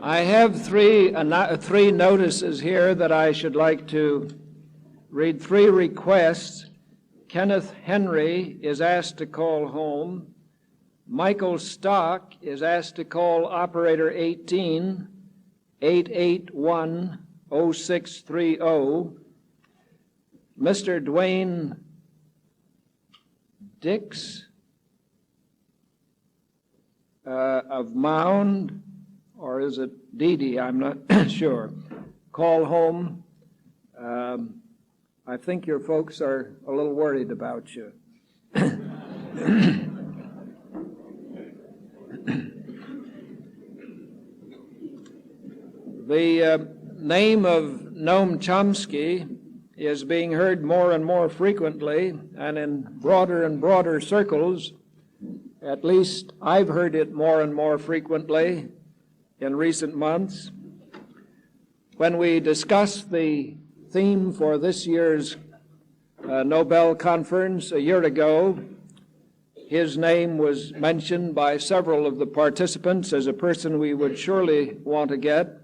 I have three notices here that I should like to read. Three requests. Kenneth Henry is asked to call home. Michael Stock is asked to call operator 18-881-0630. Mr. Dwayne Dix of Mound, or is it Dee? I'm not sure. Call home. I think your folks are a little worried about you. The name of Noam Chomsky is being heard more and more frequently and in broader and broader circles. At least I've heard it more and more frequently in recent months. When we discussed the theme for this year's Nobel Conference a year ago, his name was mentioned by several of the participants as a person we would surely want to get.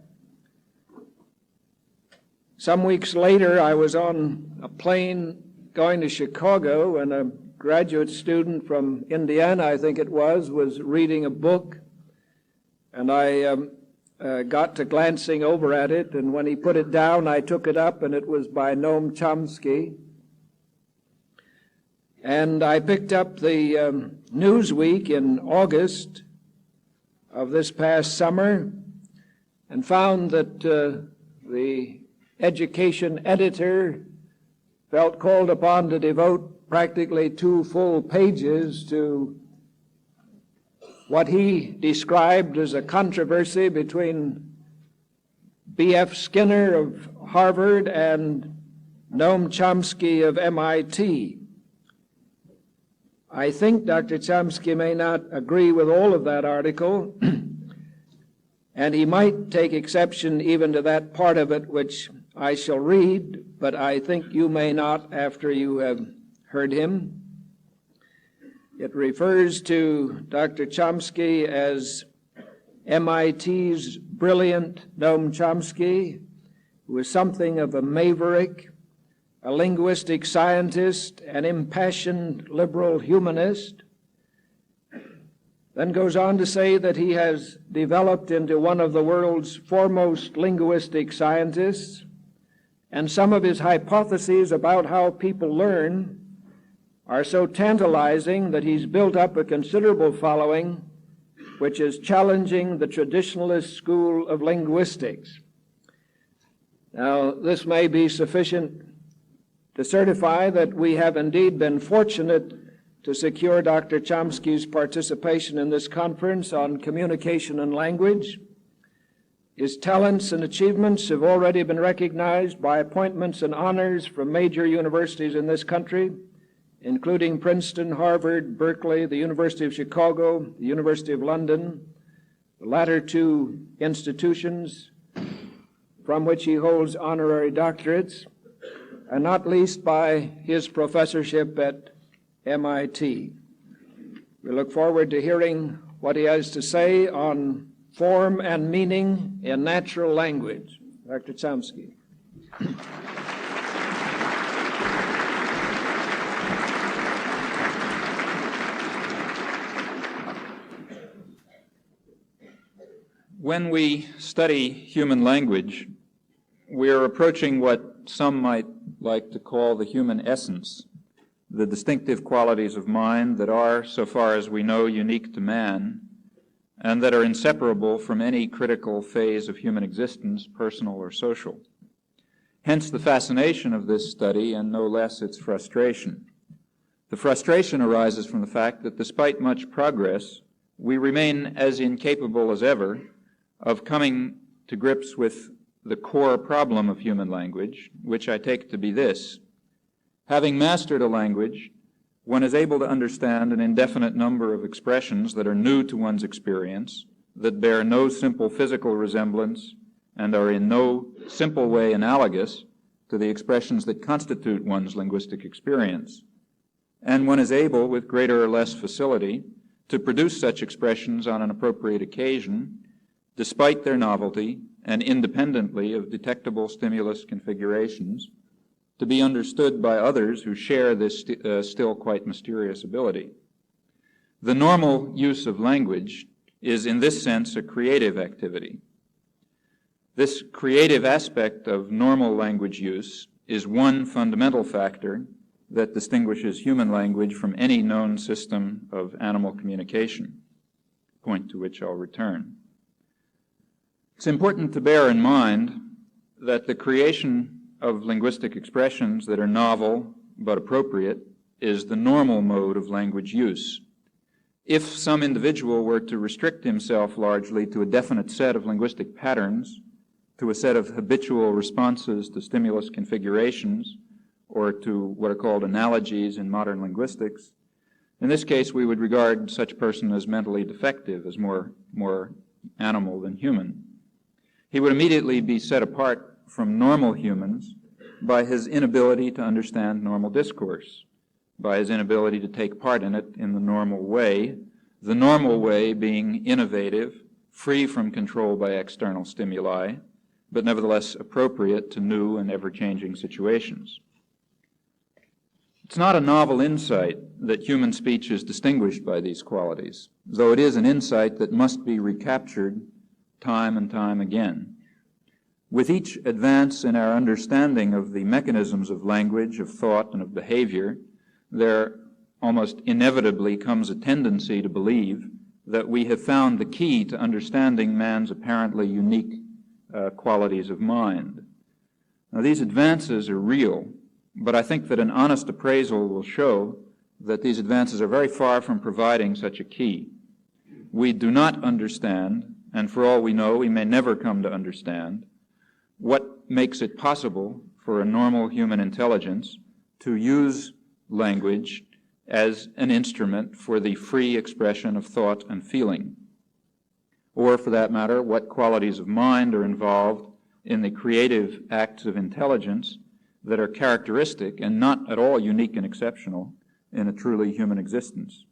Some weeks later, I was on a plane going to Chicago, and a graduate student from Indiana, I think it was reading a book, and I got to glancing over at it, and when he put it down, I took it up, and it was by Noam Chomsky. And I picked up the Newsweek in August of this past summer and found that the education editor felt called upon to devote practically 2 full pages to what he described as a controversy between B.F. Skinner of Harvard and Noam Chomsky of MIT. I think Dr. Chomsky may not agree with all of that article, and he might take exception even to that part of it which I shall read, but I think you may not after you have heard him. It refers to Dr. Chomsky as MIT's brilliant Noam Chomsky, who is something of a maverick, a linguistic scientist, an impassioned liberal humanist. Then goes on to say that he has developed into one of the world's foremost linguistic scientists, and some of his hypotheses about how people learn are so tantalizing that he's built up a considerable following which is challenging the traditionalist school of linguistics. Now, this may be sufficient to certify that we have indeed been fortunate to secure Dr. Chomsky's participation in this conference on communication and language. His talents and achievements have already been recognized by appointments and honors from major universities in this country, including Princeton, Harvard, Berkeley, the University of Chicago, the University of London, the latter 2 institutions from which he holds honorary doctorates, and not least by his professorship at MIT. We look forward to hearing what he has to say on form and meaning in natural language. Dr. Chomsky. When we study human language, we are approaching what some might like to call the human essence, the distinctive qualities of mind that are, so far as we know, unique to man, and that are inseparable from any critical phase of human existence, personal or social. Hence the fascination of this study, and no less its frustration. The frustration arises from the fact that despite much progress, we remain as incapable as ever of coming to grips with the core problem of human language, which I take to be this. Having mastered a language, one is able to understand an indefinite number of expressions that are new to one's experience, that bear no simple physical resemblance, and are in no simple way analogous to the expressions that constitute one's linguistic experience. And one is able, with greater or less facility, to produce such expressions on an appropriate occasion, despite their novelty and independently of detectable stimulus configurations, to be understood by others who share this still quite mysterious ability. The normal use of language is in this sense a creative activity. This creative aspect of normal language use is one fundamental factor that distinguishes human language from any known system of animal communication, point to which I'll return. It's important to bear in mind that the creation of linguistic expressions that are novel but appropriate is the normal mode of language use. If some individual were to restrict himself largely to a definite set of linguistic patterns, to a set of habitual responses to stimulus configurations, or to what are called analogies in modern linguistics, in this case we would regard such a person as mentally defective, as more animal than human. He would immediately be set apart from normal humans by his inability to understand normal discourse, by his inability to take part in it in the normal way being innovative, free from control by external stimuli, but nevertheless appropriate to new and ever-changing situations. It's not a novel insight that human speech is distinguished by these qualities, though it is an insight that must be recaptured time and time again. With each advance in our understanding of the mechanisms of language, of thought, and of behavior, there almost inevitably comes a tendency to believe that we have found the key to understanding man's apparently unique qualities of mind. Now, these advances are real, but I think that an honest appraisal will show that these advances are very far from providing such a key. We do not understand, and for all we know, we may never come to understand, what makes it possible for a normal human intelligence to use language as an instrument for the free expression of thought and feeling, or for that matter, what qualities of mind are involved in the creative acts of intelligence that are characteristic and not at all unique and exceptional in a truly human existence.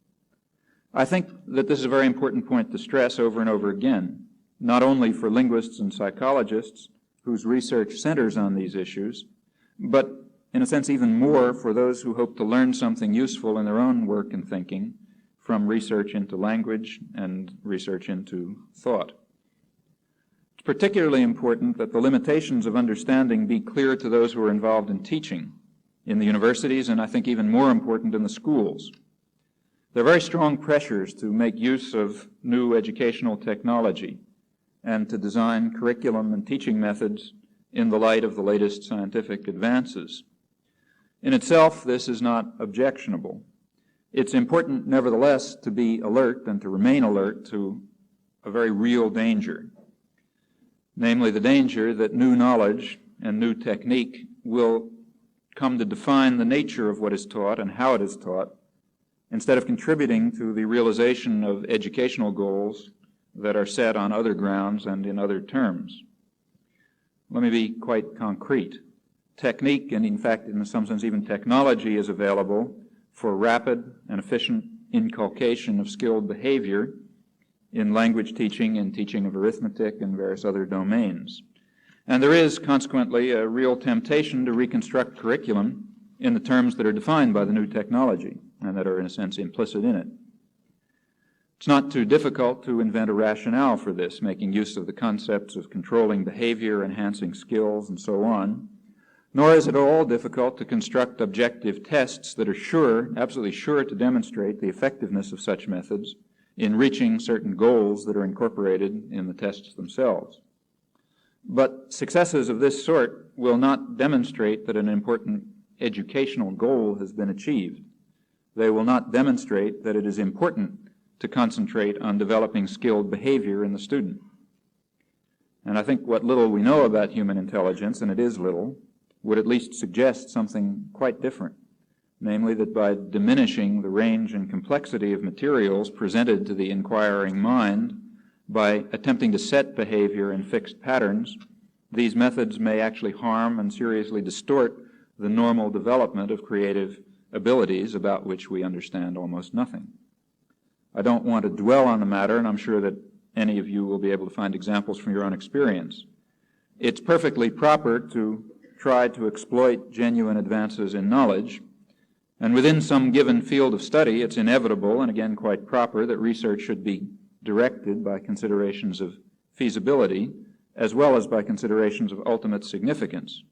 I think that this is a very important point to stress over and over again, not only for linguists and psychologists whose research centers on these issues, but in a sense even more for those who hope to learn something useful in their own work and thinking from research into language and research into thought. It's particularly important that the limitations of understanding be clear to those who are involved in teaching in the universities, and I think even more important in the schools. There are very strong pressures to make use of new educational technology and to design curriculum and teaching methods in the light of the latest scientific advances. In itself, this is not objectionable. It's important, nevertheless, to be alert and to remain alert to a very real danger, namely the danger that new knowledge and new technique will come to define the nature of what is taught and how it is taught, instead of contributing to the realization of educational goals that are set on other grounds and in other terms. Let me be quite concrete. Technique, and in fact, in some sense, even technology is available for rapid and efficient inculcation of skilled behavior in language teaching and teaching of arithmetic and various other domains. And there is, consequently, a real temptation to reconstruct curriculum in the terms that are defined by the new technology and that are, in a sense, implicit in it. It's not too difficult to invent a rationale for this, making use of the concepts of controlling behavior, enhancing skills, and so on. Nor is it at all difficult to construct objective tests that are sure, absolutely sure, to demonstrate the effectiveness of such methods in reaching certain goals that are incorporated in the tests themselves. But successes of this sort will not demonstrate that an important educational goal has been achieved. They will not demonstrate that it is important to concentrate on developing skilled behavior in the student. And I think what little we know about human intelligence, and it is little, would at least suggest something quite different, namely that by diminishing the range and complexity of materials presented to the inquiring mind, by attempting to set behavior in fixed patterns, these methods may actually harm and seriously distort the normal development of creative abilities about which we understand almost nothing. I don't want to dwell on the matter, and I'm sure that any of you will be able to find examples from your own experience. It's perfectly proper to try to exploit genuine advances in knowledge, and within some given field of study, it's inevitable, and again quite proper, that research should be directed by considerations of feasibility, as well as by considerations of ultimate significance.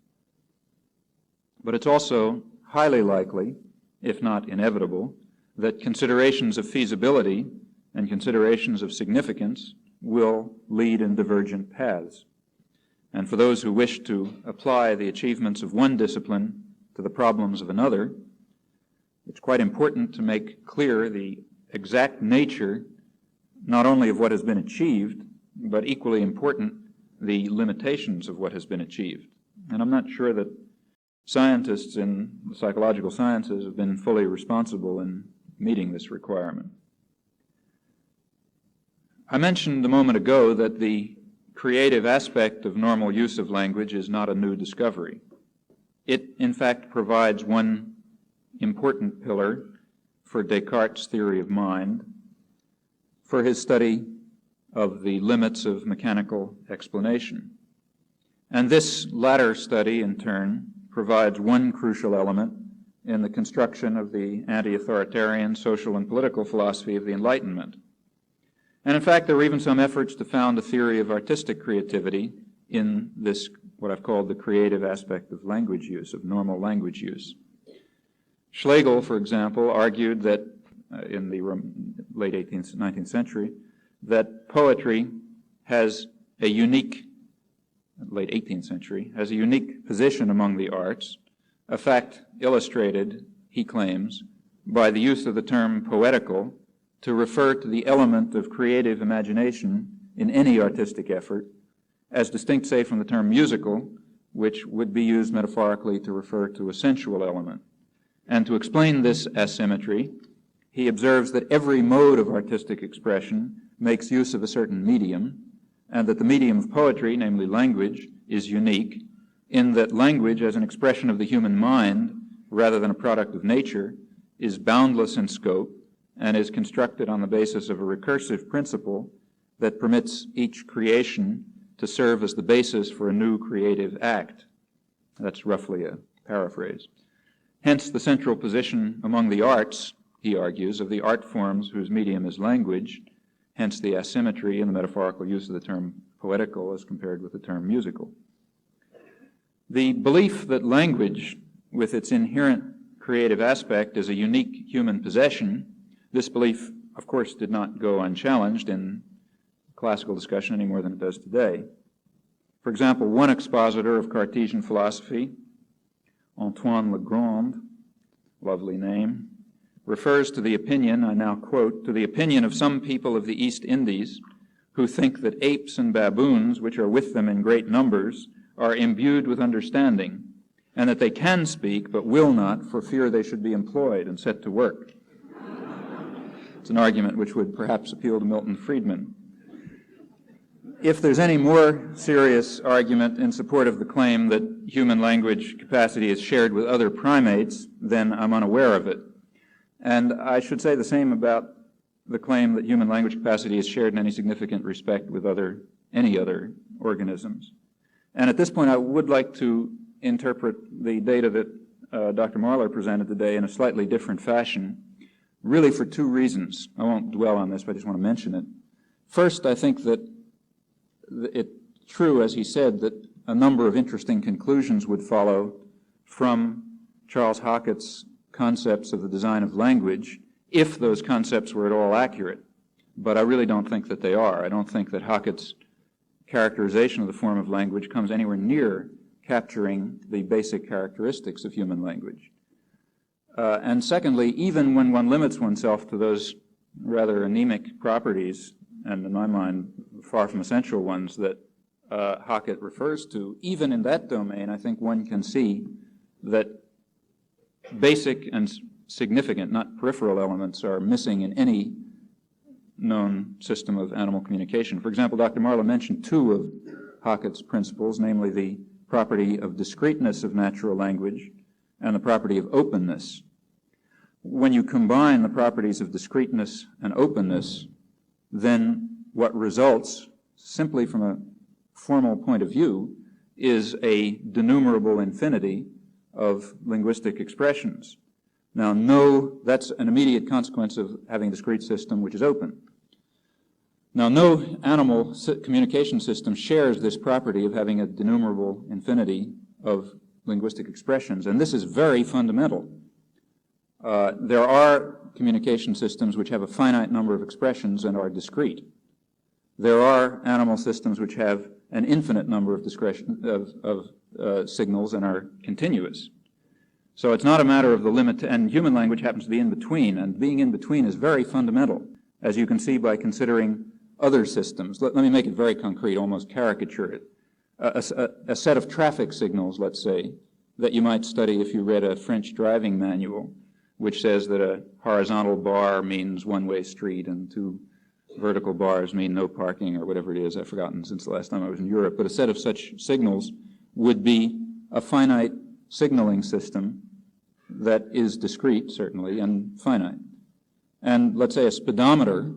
But it's also highly likely, if not inevitable, that considerations of feasibility and considerations of significance will lead in divergent paths. And for those who wish to apply the achievements of one discipline to the problems of another, it's quite important to make clear the exact nature not only of what has been achieved, but equally important, the limitations of what has been achieved. And I'm not sure that scientists in the psychological sciences have been fully responsible in meeting this requirement. I mentioned a moment ago that the creative aspect of normal use of language is not a new discovery. It, in fact, provides one important pillar for Descartes' theory of mind, for his study of the limits of mechanical explanation. And this latter study, in turn, provides one crucial element in the construction of the anti-authoritarian social and political philosophy of the Enlightenment. And in fact, there were even some efforts to found a theory of artistic creativity in this, what I've called the creative aspect of language use, of normal language use. Schlegel, for example, argued that in the late 19th century, that poetry has a unique, late 18th century, has a unique position among the arts, a fact illustrated, he claims, by the use of the term poetical to refer to the element of creative imagination in any artistic effort, as distinct, say, from the term musical, which would be used metaphorically to refer to a sensual element. And to explain this asymmetry, he observes that every mode of artistic expression makes use of a certain medium, and that the medium of poetry, namely language, is unique, in that language, as an expression of the human mind, rather than a product of nature, is boundless in scope and is constructed on the basis of a recursive principle that permits each creation to serve as the basis for a new creative act. That's roughly a paraphrase. Hence, the central position among the arts, he argues, of the art forms whose medium is language, hence the asymmetry in the metaphorical use of the term poetical as compared with the term musical. The belief that language, with its inherent creative aspect, is a unique human possession, this belief, of course, did not go unchallenged in classical discussion any more than it does today. For example, one expositor of Cartesian philosophy, Antoine Legrand, lovely name, refers to the opinion, I now quote, to the opinion of some people of the East Indies who think that apes and baboons, which are with them in great numbers, are imbued with understanding, and that they can speak but will not for fear they should be employed and set to work. It's an argument which would perhaps appeal to Milton Friedman. If there's any more serious argument in support of the claim that human language capacity is shared with other primates, then I'm unaware of it. And I should say the same about the claim that human language capacity is shared in any significant respect with any other organisms. And at this point, I would like to interpret the data that Dr. Marler presented today in a slightly different fashion, really for two reasons. I won't dwell on this, but I just want to mention it. First, I think that it's true, as he said, that a number of interesting conclusions would follow from Charles Hockett's concepts of the design of language, if those concepts were at all accurate. But I really don't think that they are. I don't think that Hockett's characterization of the form of language comes anywhere near capturing the basic characteristics of human language. And secondly, even when one limits oneself to those rather anemic properties, and in my mind, far from essential ones that Hockett refers to, even in that domain, I think one can see that basic and significant, not peripheral elements, are missing in any known system of animal communication. For example, Dr. Marler mentioned two of Hockett's principles, namely the property of discreteness of natural language and the property of openness. When you combine the properties of discreteness and openness, then what results, simply from a formal point of view, is a denumerable infinity of linguistic expressions. Now, that's an immediate consequence of having a discrete system which is open. Now, no animal communication system shares this property of having a denumerable infinity of linguistic expressions, and this is very fundamental. There are communication systems which have a finite number of expressions and are discrete. There are animal systems which have an infinite number of signals and are continuous. So it's not a matter of the limit, and human language happens to be in between, and being in between is very fundamental, as you can see by considering other systems. Let me make it very concrete, almost caricature it. A set of traffic signals, let's say, that you might study if you read a French driving manual, which says that a horizontal bar means one-way street and two vertical bars mean no parking, or whatever it is. I've forgotten since the last time I was in Europe. But a set of such signals would be a finite signaling system that is discrete, certainly, and finite. And let's say a speedometer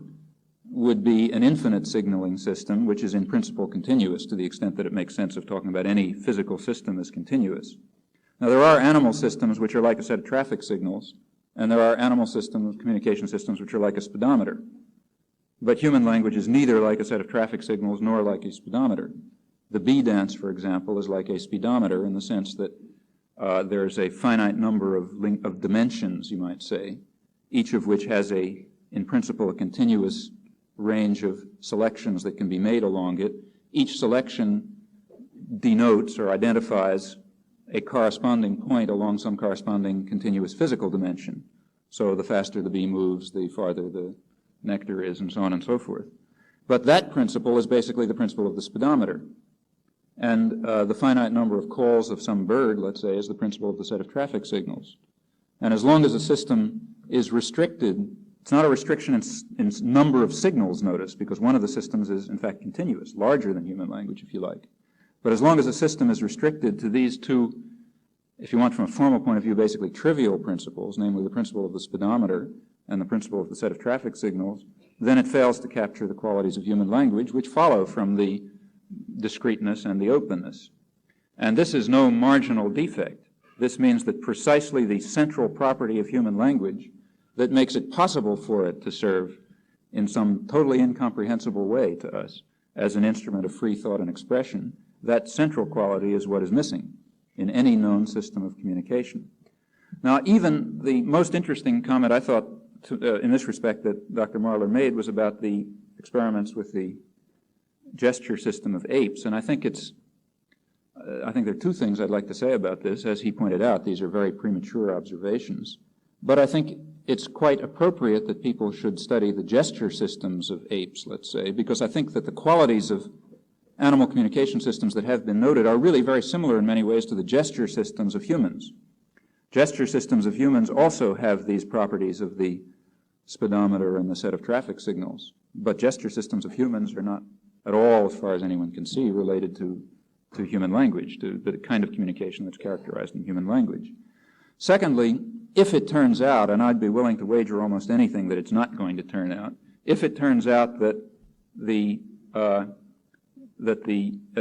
would be an infinite signaling system, which is in principle continuous to the extent that it makes sense of talking about any physical system as continuous. Now, there are animal systems which are like a set of traffic signals, and there are animal systems, communication systems, which are like a speedometer. But human language is neither like a set of traffic signals nor like a speedometer. The bee dance, for example, is like a speedometer in the sense that there's a finite number of dimensions, you might say, each of which has in principle, a continuous range of selections that can be made along it. Each selection denotes or identifies a corresponding point along some corresponding continuous physical dimension. So the faster the bee moves, the farther the nectar is, and so on and so forth. But that principle is basically the principle of the speedometer. And the finite number of calls of some bird, let's say, is the principle of the set of traffic signals. And as long as a system is restricted, it's not a restriction in number of signals, notice, because one of the systems is, in fact, continuous, larger than human language, if you like. But as long as a system is restricted to these two, if you want from a formal point of view, basically trivial principles, namely the principle of the speedometer and the principle of the set of traffic signals, then it fails to capture the qualities of human language, which follow from the discreteness and the openness. And this is no marginal defect. This means that precisely the central property of human language that makes it possible for it to serve in some totally incomprehensible way to us as an instrument of free thought and expression, that central quality is what is missing in any known system of communication. Now, even the most interesting comment I thought in this respect that Dr. Marler made was about the experiments with the gesture system of apes, and I think there are two things I'd like to say about this. As he pointed out, these are very premature observations, but I think it's quite appropriate that people should study the gesture systems of apes, let's say, because I think that the qualities of animal communication systems that have been noted are really very similar in many ways to the gesture systems of humans. Gesture systems of humans also have these properties of the speedometer and the set of traffic signals, but gesture systems of humans are not at all, as far as anyone can see, related to human language, to the kind of communication that's characterized in human language. Secondly, if it turns out, and I'd be willing to wager almost anything that it's not going to turn out, if it turns out that the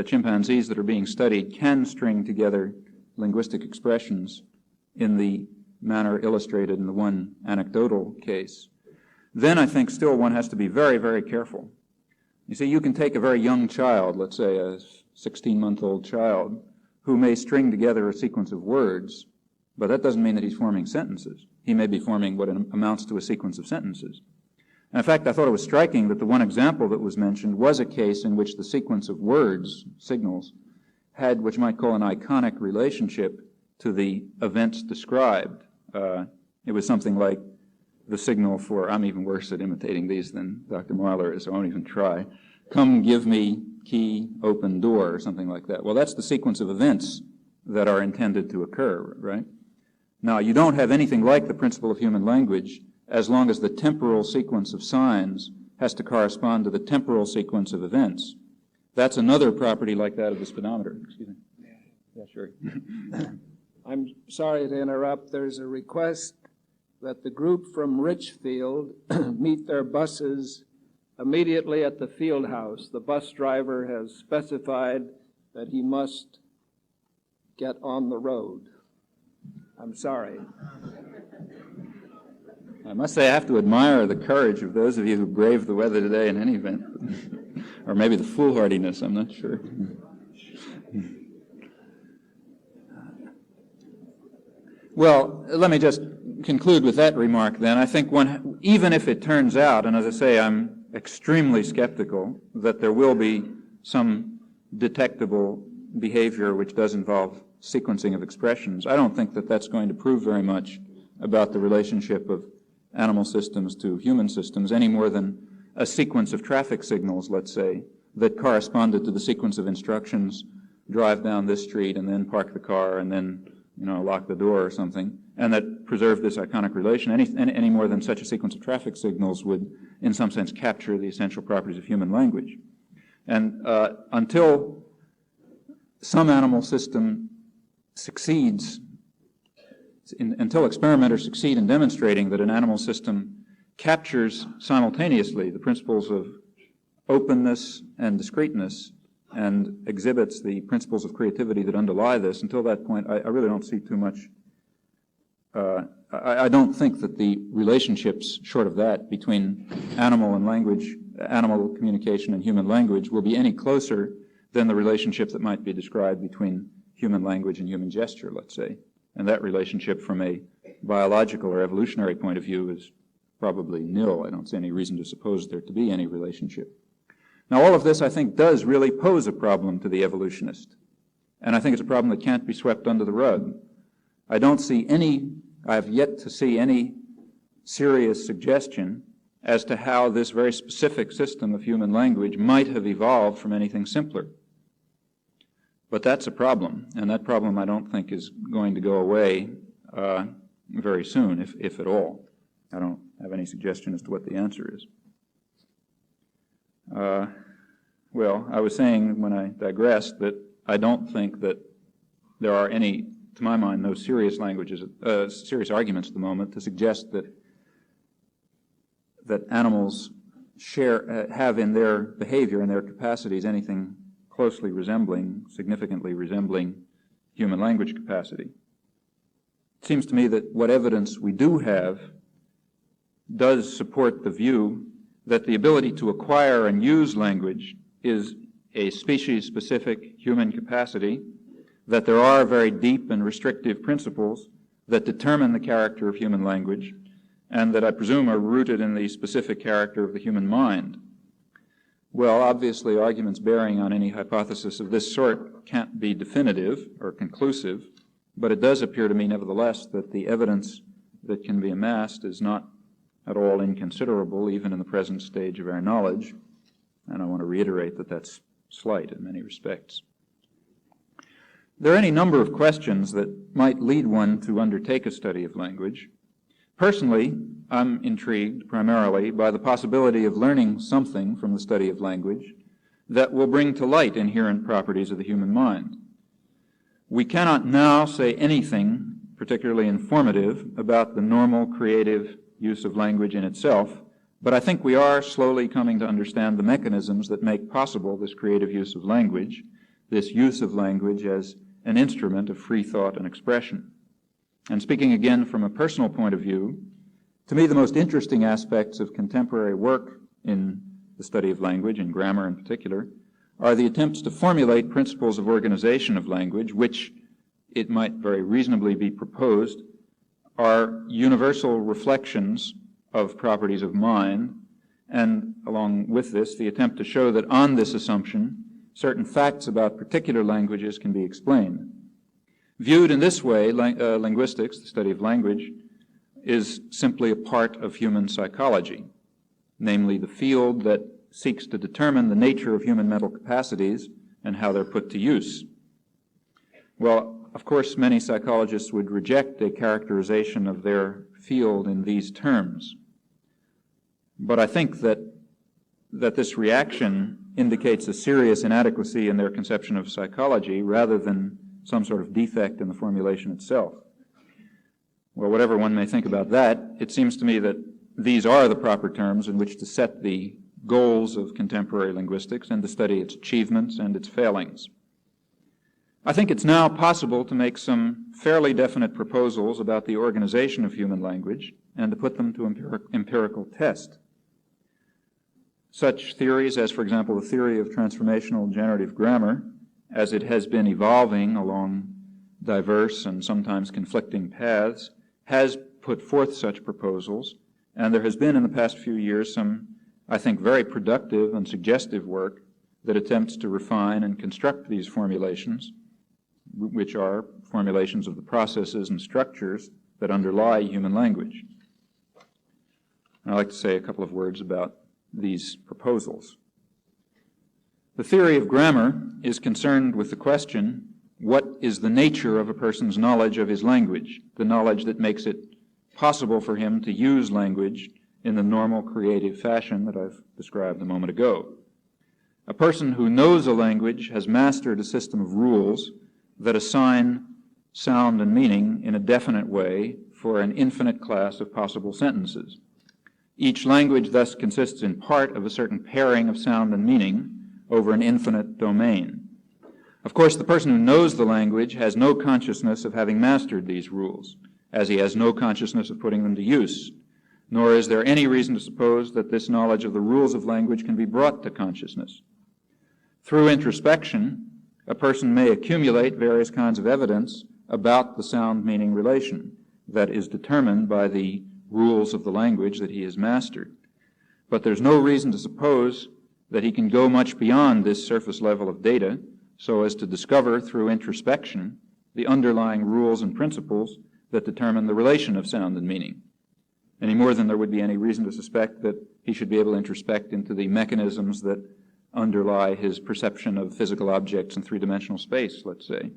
chimpanzees that are being studied can string together linguistic expressions in the manner illustrated in the one anecdotal case, then I think still one has to be very, very careful. You see, you can take a very young child, let's say a 16-month-old child, who may string together a sequence of words, but that doesn't mean that he's forming sentences. He may be forming what amounts to a sequence of sentences. And in fact, I thought it was striking that the one example that was mentioned was a case in which the sequence of words, signals, had what you might call an iconic relationship to the events described. It was something like the signal for, I'm even worse at imitating these than Dr. Marler is, so I won't even try. Come give me key, open door, or something like that. Well, that's the sequence of events that are intended to occur, right? Now, you don't have anything like the principle of human language as long as the temporal sequence of signs has to correspond to the temporal sequence of events. That's another property like that of the speedometer. Excuse me. Yeah, sure. I'm sorry to interrupt. There's a request that the group from Richfield meet their buses immediately at the field house, the bus driver has specified that he must get on the road. I'm sorry. I must say I have to admire the courage of those of you who braved the weather today in any event. Or maybe the foolhardiness, I'm not sure. Well, let me just conclude with that remark then. I think even if it turns out, and as I say, I'm extremely skeptical that there will be some detectable behavior which does involve sequencing of expressions, I don't think that that's going to prove very much about the relationship of animal systems to human systems any more than a sequence of traffic signals, let's say, that corresponded to the sequence of instructions, drive down this street and then park the car and then, lock the door or something, and that preserved this iconic relation any more than such a sequence of traffic signals would, in some sense, capture the essential properties of human language. And until some animal system succeeds, until experimenters succeed in demonstrating that an animal system captures simultaneously the principles of openness and discreteness and exhibits the principles of creativity that underlie this, until that point, I really don't see too much. I don't think that the relationships short of that between animal and language, animal communication and human language will be any closer than the relationship that might be described between human language and human gesture, let's say. And that relationship from a biological or evolutionary point of view is probably nil. I don't see any reason to suppose there to be any relationship. Now, all of this, I think, does really pose a problem to the evolutionist. And I think it's a problem that can't be swept under the rug. I have yet to see any serious suggestion as to how this very specific system of human language might have evolved from anything simpler. But that's a problem, and that problem I don't think is going to go away very soon, if at all. I don't have any suggestion as to what the answer is. Well, I was saying when I digressed that I don't think that there are any, to my mind, no serious serious arguments at the moment to suggest that animals have in their behavior and their capacities anything closely resembling, significantly resembling human language capacity. It seems to me that what evidence we do have does support the view that the ability to acquire and use language is a species-specific human capacity, that there are very deep and restrictive principles that determine the character of human language, and that I presume are rooted in the specific character of the human mind. Well, obviously, arguments bearing on any hypothesis of this sort can't be definitive or conclusive, but it does appear to me, nevertheless, that the evidence that can be amassed is not at all inconsiderable, even in the present stage of our knowledge, and I want to reiterate that that's slight in many respects. There are any number of questions that might lead one to undertake a study of language. Personally, I'm intrigued primarily by the possibility of learning something from the study of language that will bring to light inherent properties of the human mind. We cannot now say anything particularly informative about the normal creative use of language in itself, but I think we are slowly coming to understand the mechanisms that make possible this creative use of language, this use of language as an instrument of free thought and expression. And speaking again from a personal point of view, to me the most interesting aspects of contemporary work in the study of language, and grammar in particular, are the attempts to formulate principles of organization of language, which it might very reasonably be proposed are universal reflections of properties of mind, and along with this, the attempt to show that on this assumption, certain facts about particular languages can be explained. Viewed in this way, linguistics, the study of language, is simply a part of human psychology, namely the field that seeks to determine the nature of human mental capacities and how they're put to use. Well, of course, many psychologists would reject a characterization of their field in these terms. But I think that this reaction indicates a serious inadequacy in their conception of psychology rather than some sort of defect in the formulation itself. Well, whatever one may think about that, it seems to me that these are the proper terms in which to set the goals of contemporary linguistics and to study its achievements and its failings. I think it's now possible to make some fairly definite proposals about the organization of human language and to put them to empirical test. Such theories as, for example, the theory of transformational generative grammar, as it has been evolving along diverse and sometimes conflicting paths, has put forth such proposals, and there has been in the past few years some, I think, very productive and suggestive work that attempts to refine and construct these formulations, which are formulations of the processes and structures that underlie human language. I'd like to say a couple of words about these proposals. The theory of grammar is concerned with the question, what is the nature of a person's knowledge of his language, the knowledge that makes it possible for him to use language in the normal creative fashion that I've described a moment ago. A person who knows a language has mastered a system of rules that assign sound and meaning in a definite way for an infinite class of possible sentences. Each language thus consists in part of a certain pairing of sound and meaning over an infinite domain. Of course, the person who knows the language has no consciousness of having mastered these rules, as he has no consciousness of putting them to use, nor is there any reason to suppose that this knowledge of the rules of language can be brought to consciousness. Through introspection, a person may accumulate various kinds of evidence about the sound-meaning relation that is determined by the rules of the language that he has mastered. But there's no reason to suppose that he can go much beyond this surface level of data so as to discover through introspection the underlying rules and principles that determine the relation of sound and meaning, any more than there would be any reason to suspect that he should be able to introspect into the mechanisms that underlie his perception of physical objects in three-dimensional space, let's say.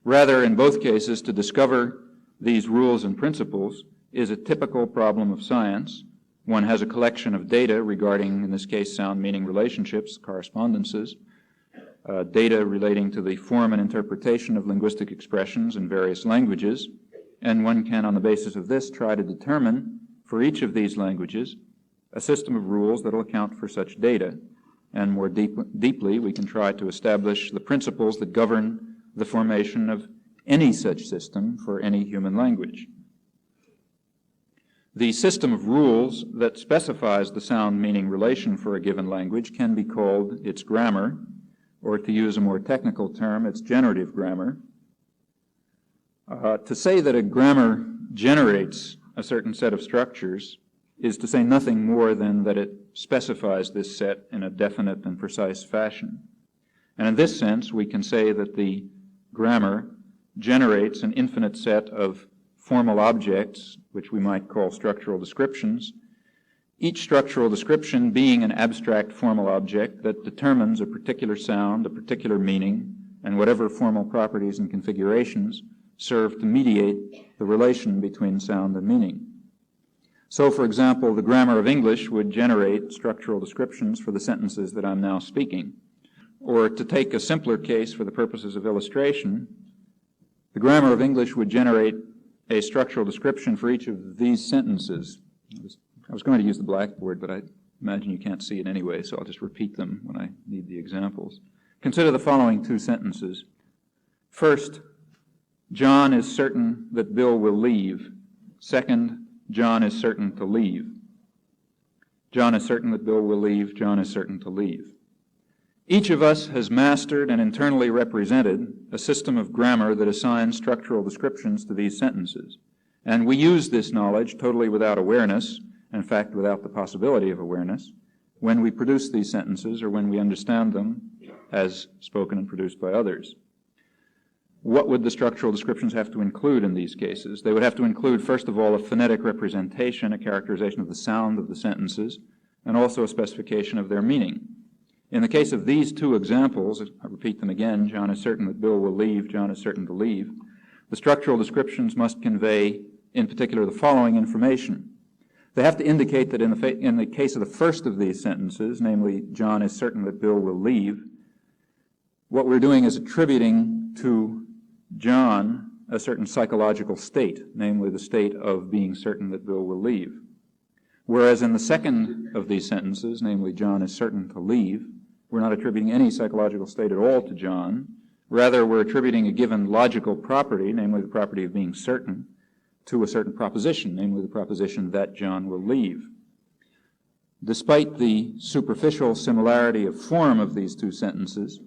Rather, in both cases, to discover these rules and principles is a typical problem of science. One has a collection of data regarding, in this case, sound-meaning relationships, correspondences, data relating to the form and interpretation of linguistic expressions in various languages, and one can, on the basis of this, try to determine, for each of these languages, a system of rules that will account for such data. And more deeply, we can try to establish the principles that govern the formation of any such system for any human language. The system of rules that specifies the sound-meaning relation for a given language can be called its grammar, or to use a more technical term, its generative grammar. To say that a grammar generates a certain set of structures is to say nothing more than that it specifies this set in a definite and precise fashion. And in this sense, we can say that the grammar generates an infinite set of formal objects, which we might call structural descriptions, each structural description being an abstract formal object that determines a particular sound, a particular meaning, and whatever formal properties and configurations serve to mediate the relation between sound and meaning. So, for example, the grammar of English would generate structural descriptions for the sentences that I'm now speaking. Or to take a simpler case for the purposes of illustration, the grammar of English would generate a structural description for each of these sentences. I was going to use the blackboard, but I imagine you can't see it anyway, so I'll just repeat them when I need the examples. Consider the following two sentences. First, John is certain that Bill will leave. Second, John is certain to leave. John is certain that Bill will leave. John is certain to leave. Each of us has mastered and internally represented a system of grammar that assigns structural descriptions to these sentences. And we use this knowledge totally without awareness, in fact, without the possibility of awareness, when we produce these sentences or when we understand them as spoken and produced by others. What would the structural descriptions have to include in these cases? They would have to include, first of all, a phonetic representation, a characterization of the sound of the sentences, and also a specification of their meaning. In the case of these two examples, I repeat them again, John is certain that Bill will leave, John is certain to leave, the structural descriptions must convey, in particular, the following information. They have to indicate that in the case of the first of these sentences, namely, John is certain that Bill will leave, what we're doing is attributing to John a certain psychological state, namely the state of being certain that Bill will leave. Whereas in the second of these sentences, namely John is certain to leave, we're not attributing any psychological state at all to John. Rather, we're attributing a given logical property, namely the property of being certain, to a certain proposition, namely the proposition that John will leave. Despite the superficial similarity of form of these two sentences,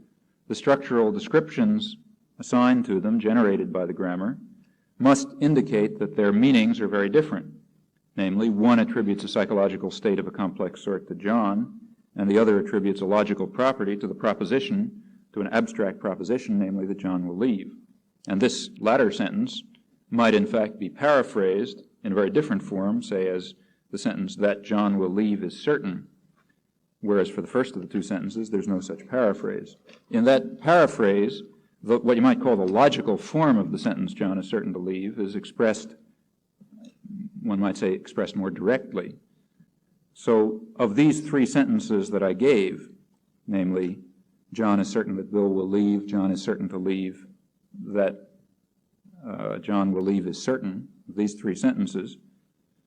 the structural descriptions assigned to them, generated by the grammar, must indicate that their meanings are very different. Namely, one attributes a psychological state of a complex sort to John, and the other attributes a logical property to the proposition, to an abstract proposition, namely that John will leave. And this latter sentence might in fact be paraphrased in a very different form, say as the sentence that John will leave is certain, whereas for the first of the two sentences there's no such paraphrase. In that paraphrase, what you might call the logical form of the sentence John is certain to leave is expressed, one might say expressed more directly. So of these three sentences that I gave, namely John is certain that Bill will leave, John is certain to leave, that John will leave is certain, these three sentences,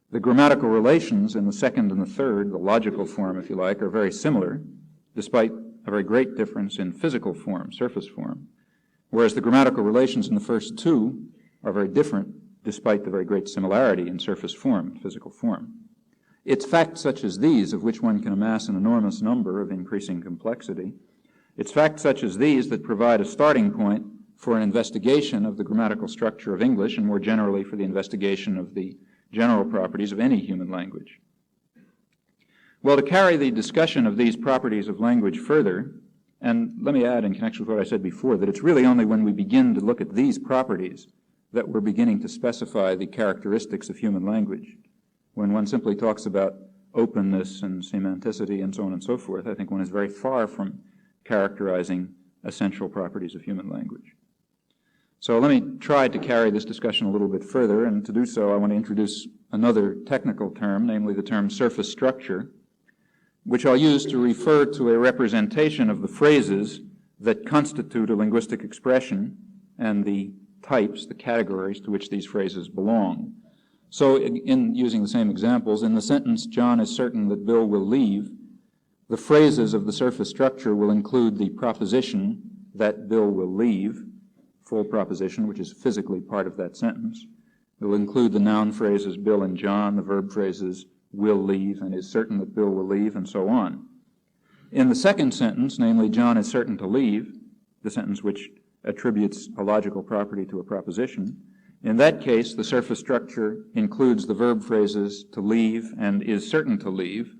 the grammatical relations in the second and the third, the logical form if you like, are very similar, despite a very great difference in physical form, surface form. Whereas the grammatical relations in the first two are very different, despite the very great similarity in surface form, physical form. It's facts such as these, of which one can amass an enormous number of increasing complexity, it's facts such as these that provide a starting point for an investigation of the grammatical structure of English, and more generally for the investigation of the general properties of any human language. Well, to carry the discussion of these properties of language further, and let me add in connection with what I said before, that it's really only when we begin to look at these properties that we're beginning to specify the characteristics of human language. When one simply talks about openness and semanticity and so on and so forth, I think one is very far from characterizing essential properties of human language. So let me try to carry this discussion a little bit further, and to do so I want to introduce another technical term, namely the term surface structure, which I'll use to refer to a representation of the phrases that constitute a linguistic expression and the types, the categories to which these phrases belong. So in using the same examples, in the sentence, John is certain that Bill will leave, the phrases of the surface structure will include the proposition that Bill will leave, full proposition, which is physically part of that sentence. It will include the noun phrases Bill and John, the verb phrases will leave and is certain that Bill will leave, and so on. In the second sentence, namely John is certain to leave, the sentence which attributes a logical property to a proposition, in that case the surface structure includes the verb phrases to leave and is certain to leave.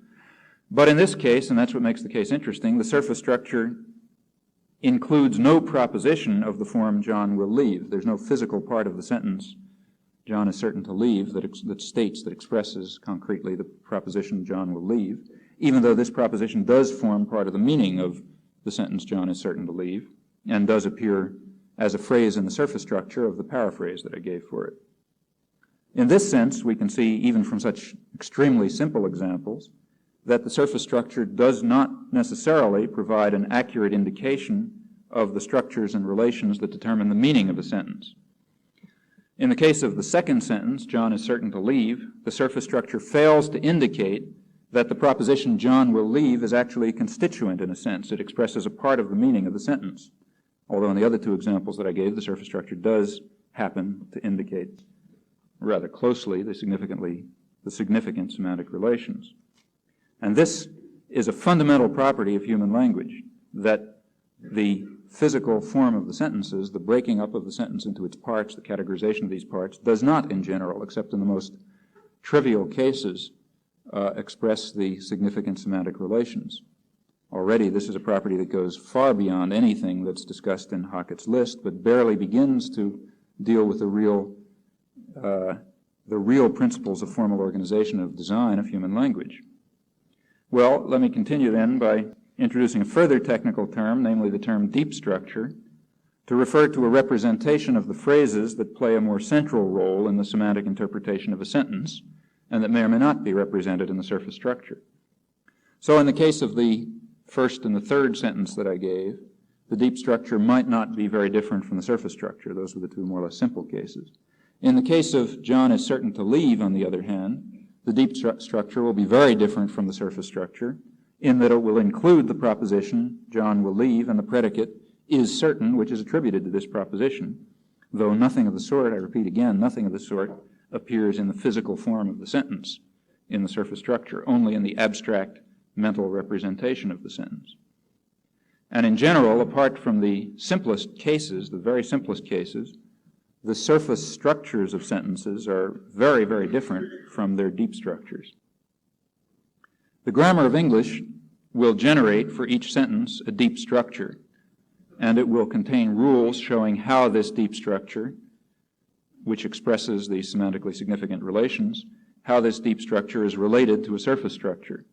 But in this case, and that's what makes the case interesting, the surface structure includes no proposition of the form John will leave. There's no physical part of the sentence John is certain to leave that states, that expresses concretely the proposition John will leave, even though this proposition does form part of the meaning of the sentence John is certain to leave and does appear as a phrase in the surface structure of the paraphrase that I gave for it. In this sense, we can see, even from such extremely simple examples, that the surface structure does not necessarily provide an accurate indication of the structures and relations that determine the meaning of a sentence. In the case of the second sentence, John is certain to leave, the surface structure fails to indicate that the proposition John will leave is actually a constituent in a sense. It expresses a part of the meaning of the sentence. Although in the other two examples that I gave, the surface structure does happen to indicate rather closely the significant semantic relations. And this is a fundamental property of human language, that the physical form of the sentences, the breaking up of the sentence into its parts, the categorization of these parts, does not in general, except in the most trivial cases, express the significant semantic relations. Already this is a property that goes far beyond anything that's discussed in Hackett's list, but barely begins to deal with the real principles of formal organization of design of human language. Well, let me continue then by introducing a further technical term, namely the term deep structure, to refer to a representation of the phrases that play a more central role in the semantic interpretation of a sentence, and that may or may not be represented in the surface structure. So in the case of the first and the third sentence that I gave, the deep structure might not be very different from the surface structure. Those were the two more or less simple cases. In the case of John is certain to leave, on the other hand, The deep structure will be very different from the surface structure in that it will include the proposition, John will leave, and the predicate is certain, which is attributed to this proposition, though nothing of the sort, I repeat again, nothing of the sort appears in the physical form of the sentence in the surface structure, only in the abstract mental representation of the sentence. And in general, apart from the simplest cases, the very simplest cases, the surface structures of sentences are very, very different from their deep structures. The grammar of English will generate for each sentence a deep structure, and it will contain rules showing how this deep structure, which expresses the semantically significant relations, how this deep structure is related to a surface structure.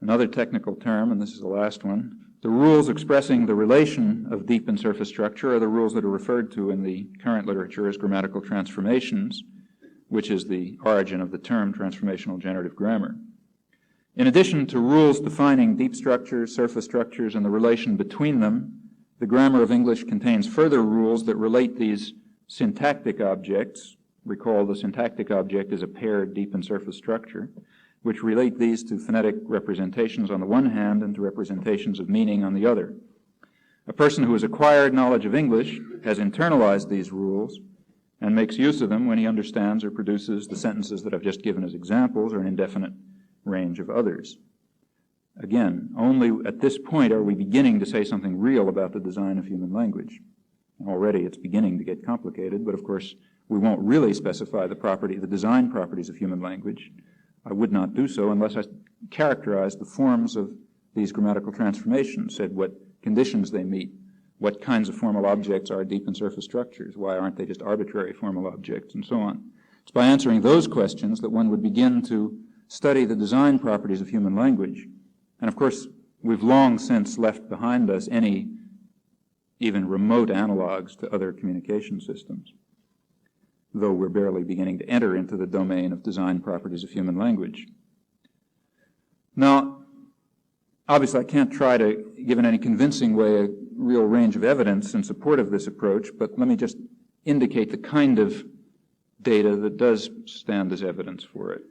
Another technical term, and this is the last one, the rules expressing the relation of deep and surface structure are the rules that are referred to in the current literature as grammatical transformations, which is the origin of the term transformational generative grammar. In addition to rules defining deep structures, surface structures, and the relation between them, the grammar of English contains further rules that relate these syntactic objects. Recall the syntactic object is a paired deep and surface structure, which relate these to phonetic representations on the one hand and to representations of meaning on the other. A person who has acquired knowledge of English has internalized these rules and makes use of them when he understands or produces the sentences that I've just given as examples or an indefinite range of others. Again, only at this point are we beginning to say something real about the design of human language. Already it's beginning to get complicated, but of course we won't really specify the design properties of human language. I would not do so unless I characterized the forms of these grammatical transformations, said what conditions they meet, what kinds of formal objects are deep and surface structures, why aren't they just arbitrary formal objects, and so on. It's by answering those questions that one would begin to study the design properties of human language. And of course, we've long since left behind us any even remote analogs to other communication systems, though we're barely beginning to enter into the domain of design properties of human language. Now, obviously I can't try to give in any convincing way a real range of evidence in support of this approach, but let me just indicate the kind of data that does stand as evidence for it.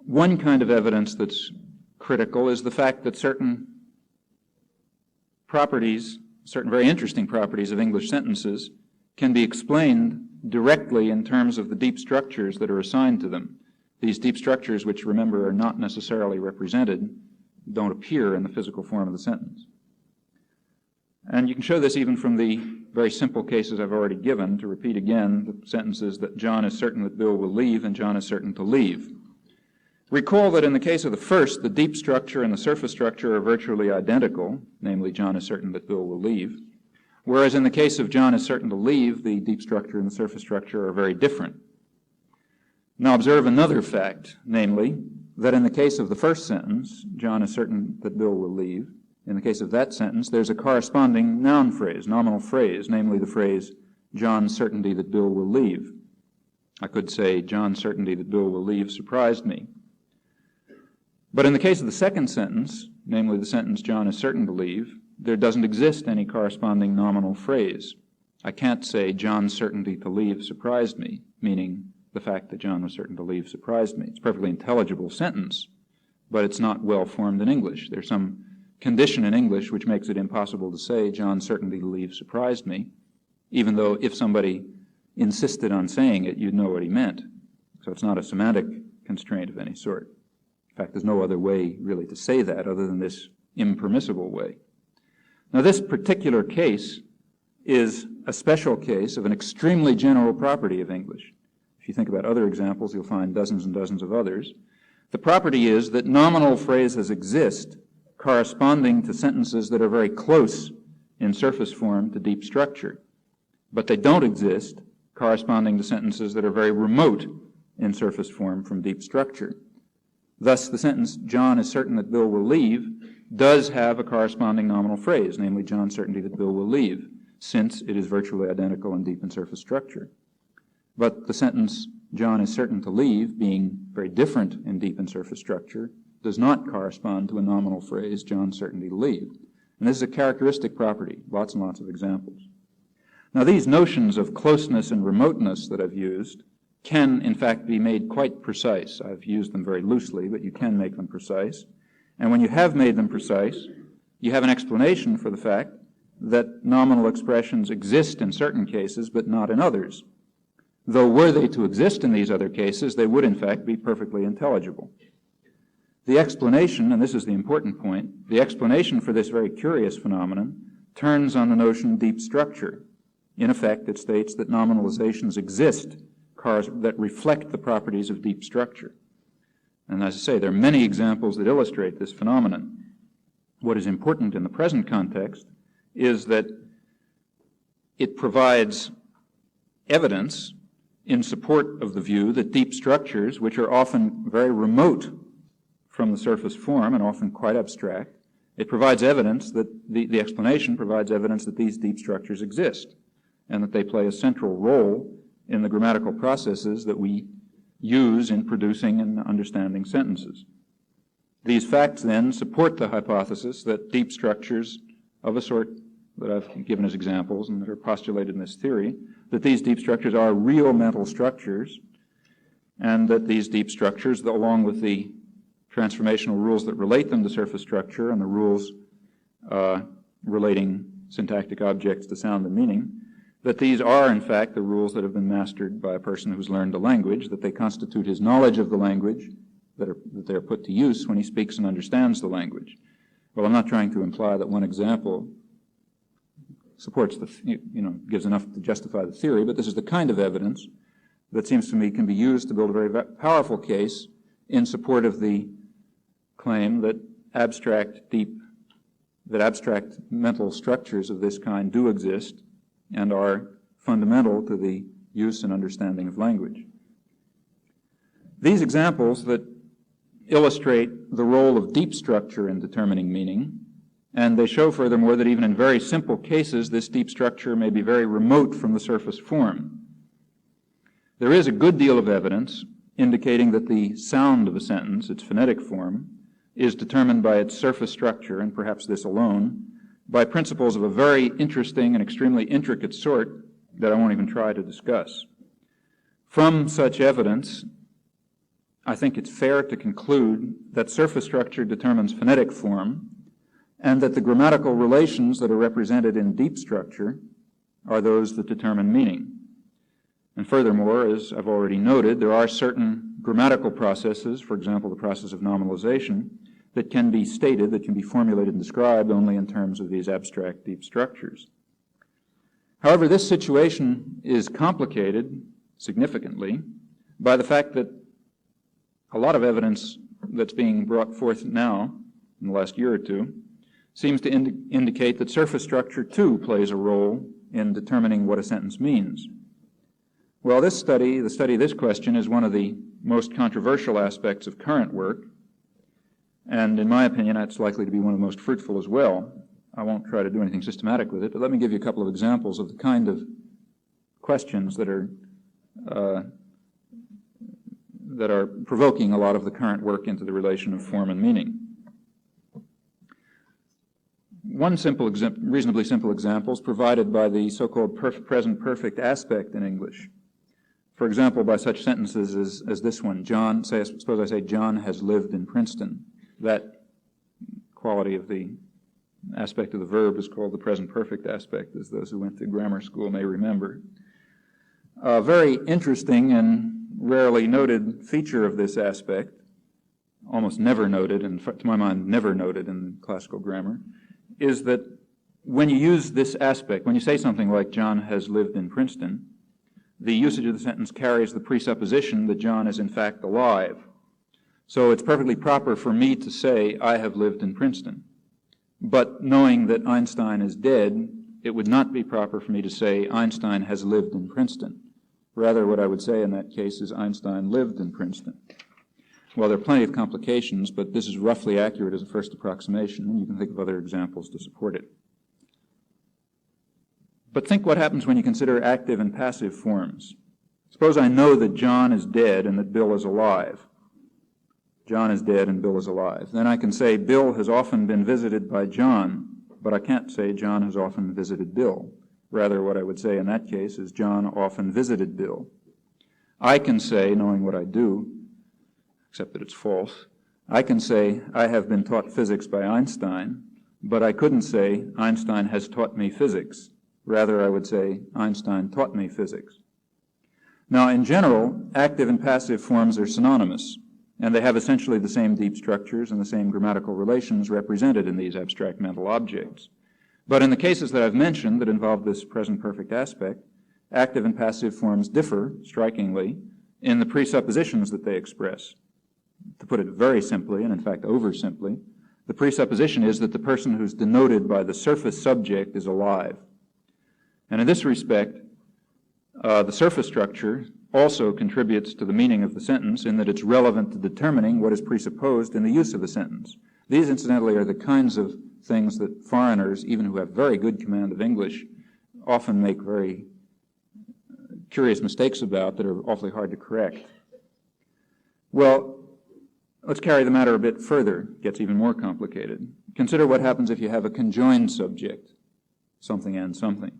One kind of evidence that's critical is the fact that certain properties, certain very interesting properties of English sentences can be explained directly in terms of the deep structures that are assigned to them. These deep structures, which remember are not necessarily represented, don't appear in the physical form of the sentence. And you can show this even from the very simple cases I've already given. To repeat again, the sentences that John is certain that Bill will leave and John is certain to leave. Recall that in the case of the first, the deep structure and the surface structure are virtually identical, namely John is certain that Bill will leave. Whereas in the case of John is certain to leave, the deep structure and the surface structure are very different. Now observe another fact, namely that in the case of the first sentence, John is certain that Bill will leave. In the case of that sentence, there's a corresponding noun phrase, nominal phrase, namely the phrase, John's certainty that Bill will leave. I could say, John's certainty that Bill will leave surprised me. But in the case of the second sentence, namely the sentence, John is certain to leave, there doesn't exist any corresponding nominal phrase. I can't say, John's certainty to leave surprised me, meaning the fact that John was certain to leave surprised me. It's a perfectly intelligible sentence, but it's not well formed in English. There's some condition in English which makes it impossible to say, John's certainty to leave surprised me, even though if somebody insisted on saying it, you'd know what he meant. So it's not a semantic constraint of any sort. In fact, there's no other way really to say that other than this impermissible way. Now, this particular case is a special case of an extremely general property of English. If you think about other examples, you'll find dozens and dozens of others. The property is that nominal phrases exist corresponding to sentences that are very close in surface form to deep structure, but they don't exist corresponding to sentences that are very remote in surface form from deep structure. Thus, the sentence, John is certain that Bill will leave, does have a corresponding nominal phrase, namely John's certainty that Bill will leave, since it is virtually identical in deep and surface structure. But the sentence, John is certain to leave, being very different in deep and surface structure, does not correspond to a nominal phrase, John's certainty to leave. And this is a characteristic property, lots and lots of examples. Now, these notions of closeness and remoteness that I've used can, in fact, be made quite precise. I've used them very loosely, but you can make them precise. And when you have made them precise, you have an explanation for the fact that nominal expressions exist in certain cases, but not in others. Though were they to exist in these other cases, they would, in fact, be perfectly intelligible. The explanation, and this is the important point, the explanation for this very curious phenomenon turns on the notion deep structure. In effect, it states that nominalizations exist that reflect the properties of deep structure. And as I say, there are many examples that illustrate this phenomenon. What is important in the present context is that it provides evidence in support of the view that deep structures, which are often very remote from the surface form and often quite abstract, it provides evidence that the explanation provides evidence that these deep structures exist and that they play a central role in the grammatical processes that we use in producing and understanding sentences. These facts then support the hypothesis that deep structures of a sort that I've given as examples and that are postulated in this theory, that these deep structures are real mental structures, and that these deep structures, along with the transformational rules that relate them to surface structure and the rules relating syntactic objects to sound and meaning, that these are, in fact, the rules that have been mastered by a person who's learned a language, that they constitute his knowledge of the language, that they're put to use when he speaks and understands the language. Well, I'm not trying to imply that one example supports gives enough to justify the theory, but this is the kind of evidence that seems to me can be used to build a very powerful case in support of the claim that abstract mental structures of this kind do exist and are fundamental to the use and understanding of language. These examples that illustrate the role of deep structure in determining meaning, and they show furthermore that even in very simple cases, this deep structure may be very remote from the surface form. There is a good deal of evidence indicating that the sound of a sentence, its phonetic form, is determined by its surface structure, and perhaps this alone, by principles of a very interesting and extremely intricate sort that I won't even try to discuss. From such evidence, I think it's fair to conclude that surface structure determines phonetic form, and that the grammatical relations that are represented in deep structure are those that determine meaning. And furthermore, as I've already noted, there are certain grammatical processes, for example, the process of nominalization, that can be stated, that can be formulated and described only in terms of these abstract deep structures. However, this situation is complicated significantly by the fact that a lot of evidence that's being brought forth now, in the last year or two, seems to indicate that surface structure too plays a role in determining what a sentence means. Well, the study of this question is one of the most controversial aspects of current work, and in my opinion, that's likely to be one of the most fruitful as well. I won't try to do anything systematic with it, but let me give you a couple of examples of the kind of questions that are provoking a lot of the current work into the relation of form and meaning. One reasonably simple example is provided by the so-called present perfect aspect in English. For example, by such sentences as this one, suppose I say, John has lived in Princeton. That quality of the aspect of the verb is called the present perfect aspect, as those who went to grammar school may remember. A very interesting and rarely noted feature of this aspect, almost never noted, and to my mind never noted in classical grammar, is that when you use this aspect, when you say something like John has lived in Princeton, the usage of the sentence carries the presupposition that John is in fact alive. So it's perfectly proper for me to say, I have lived in Princeton. But knowing that Einstein is dead, it would not be proper for me to say, Einstein has lived in Princeton. Rather, what I would say in that case is, Einstein lived in Princeton. Well, there are plenty of complications, but this is roughly accurate as a first approximation, and you can think of other examples to support it. But think what happens when you consider active and passive forms. Suppose I know that John is dead and that Bill is alive. John is dead and Bill is alive. Then I can say Bill has often been visited by John, but I can't say John has often visited Bill. Rather, what I would say in that case is John often visited Bill. I can say, knowing what I do, except that it's false, I can say, I have been taught physics by Einstein, but I couldn't say, Einstein has taught me physics. Rather, I would say, Einstein taught me physics. Now, in general, active and passive forms are synonymous, and they have essentially the same deep structures and the same grammatical relations represented in these abstract mental objects. But in the cases that I've mentioned that involve this present perfect aspect, active and passive forms differ, strikingly, in the presuppositions that they express. To put it very simply, and in fact oversimply, the presupposition is that the person who's denoted by the surface subject is alive. And in this respect, the surface structure also contributes to the meaning of the sentence in that it's relevant to determining what is presupposed in the use of the sentence. These, incidentally, are the kinds of things that foreigners, even who have very good command of English, often make very curious mistakes about that are awfully hard to correct. Well, let's carry the matter a bit further. It gets even more complicated. Consider what happens if you have a conjoined subject, something and something.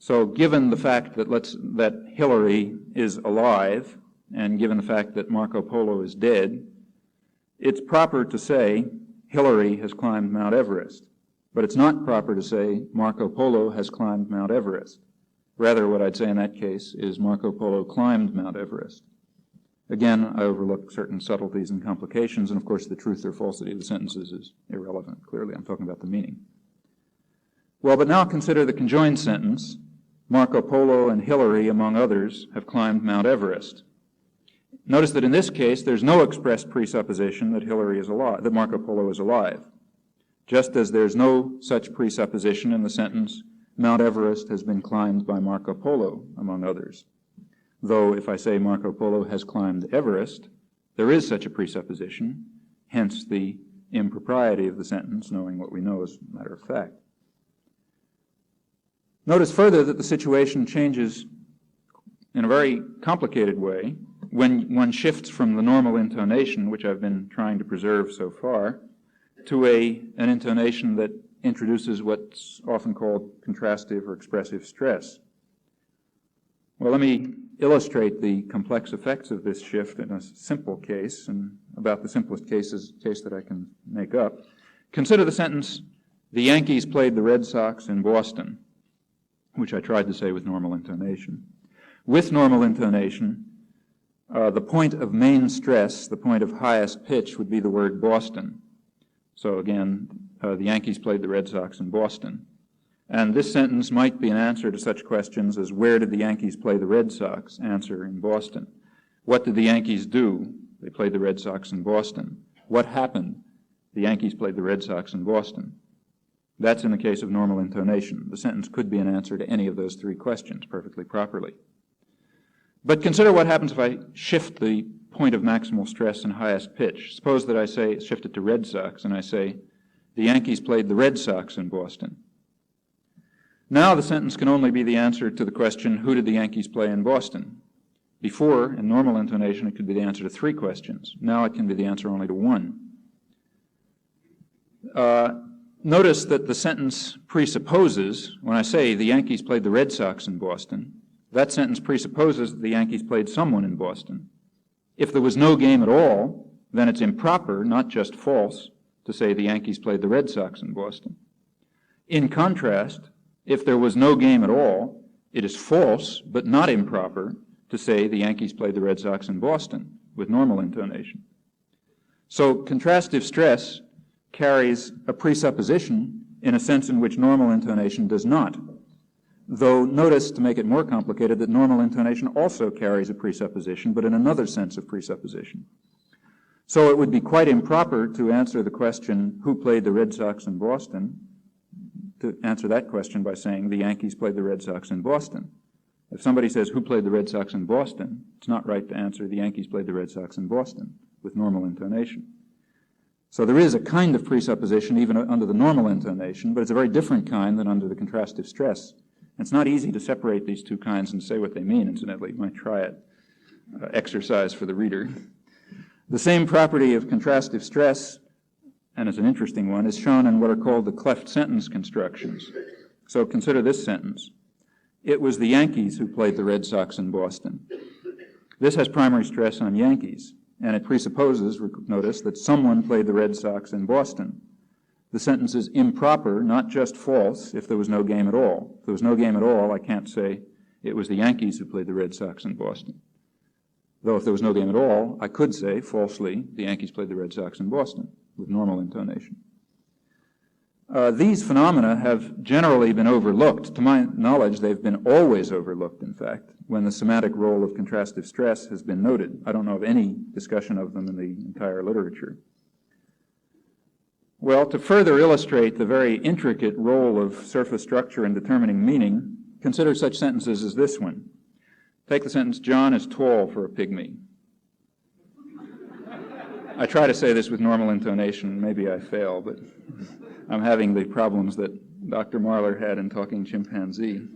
So given the fact that Hillary is alive, and given the fact that Marco Polo is dead, it's proper to say Hillary has climbed Mount Everest. But it's not proper to say Marco Polo has climbed Mount Everest. Rather, what I'd say in that case is Marco Polo climbed Mount Everest. Again, I overlook certain subtleties and complications, and of course the truth or falsity of the sentences is irrelevant. Clearly, I'm talking about the meaning. Well, but now consider the conjoined sentence. Marco Polo and Hillary, among others, have climbed Mount Everest. Notice that in this case, there's no express presupposition that Hillary is alive, that Marco Polo is alive. Just as there's no such presupposition in the sentence, Mount Everest has been climbed by Marco Polo, among others. Though if I say Marco Polo has climbed Everest, there is such a presupposition, hence the impropriety of the sentence, knowing what we know as a matter of fact. Notice further that the situation changes in a very complicated way when one shifts from the normal intonation, which I've been trying to preserve so far, to an intonation that introduces what's often called contrastive or expressive stress. Well, let me illustrate the complex effects of this shift in a simple case, and about the simplest case that I can make up. Consider the sentence, the Yankees played the Red Sox in Boston, which I tried to say with normal intonation. With normal intonation, the point of main stress, the point of highest pitch, would be the word Boston. So again, the Yankees played the Red Sox in Boston. And this sentence might be an answer to such questions as, where did the Yankees play the Red Sox? Answer, in Boston. What did the Yankees do? They played the Red Sox in Boston. What happened? The Yankees played the Red Sox in Boston. That's in the case of normal intonation. The sentence could be an answer to any of those three questions perfectly properly. But consider what happens if I shift the point of maximal stress and highest pitch. Suppose that I say, shift it to Red Sox, and I say, the Yankees played the Red Sox in Boston. Now the sentence can only be the answer to the question, who did the Yankees play in Boston? Before, in normal intonation, it could be the answer to three questions. Now it can be the answer only to one. Notice that the sentence presupposes, when I say the Yankees played the Red Sox in Boston, that sentence presupposes that the Yankees played someone in Boston. If there was no game at all, then it's improper, not just false, to say the Yankees played the Red Sox in Boston. In contrast, if there was no game at all, it is false, but not improper, to say the Yankees played the Red Sox in Boston with normal intonation. So contrastive stress carries a presupposition in a sense in which normal intonation does not. Though notice, to make it more complicated, that normal intonation also carries a presupposition, but in another sense of presupposition. So it would be quite improper to answer the question, who played the Red Sox in Boston, to answer that question by saying the Yankees played the Red Sox in Boston. If somebody says, who played the Red Sox in Boston, it's not right to answer the Yankees played the Red Sox in Boston with normal intonation. So there is a kind of presupposition even under the normal intonation, but it's a very different kind than under the contrastive stress. And it's not easy to separate these two kinds and say what they mean, incidentally. You might try it. Exercise for the reader. The same property of contrastive stress, and it's an interesting one, is shown in what are called the cleft sentence constructions. So consider this sentence. It was the Yankees who played the Red Sox in Boston. This has primary stress on Yankees, and it presupposes, notice, that someone played the Red Sox in Boston. The sentence is improper, not just false, if there was no game at all. If there was no game at all, I can't say it was the Yankees who played the Red Sox in Boston. Though if there was no game at all, I could say, falsely, the Yankees played the Red Sox in Boston, with normal intonation. These phenomena have generally been overlooked. To my knowledge, they've been always overlooked, in fact, when the semantic role of contrastive stress has been noted. I don't know of any discussion of them in the entire literature. Well, to further illustrate the very intricate role of surface structure in determining meaning, consider such sentences as this one. Take the sentence, John is tall for a pygmy. I try to say this with normal intonation. Maybe I fail, but I'm having the problems that Dr. Marler had in Talking Chimpanzee.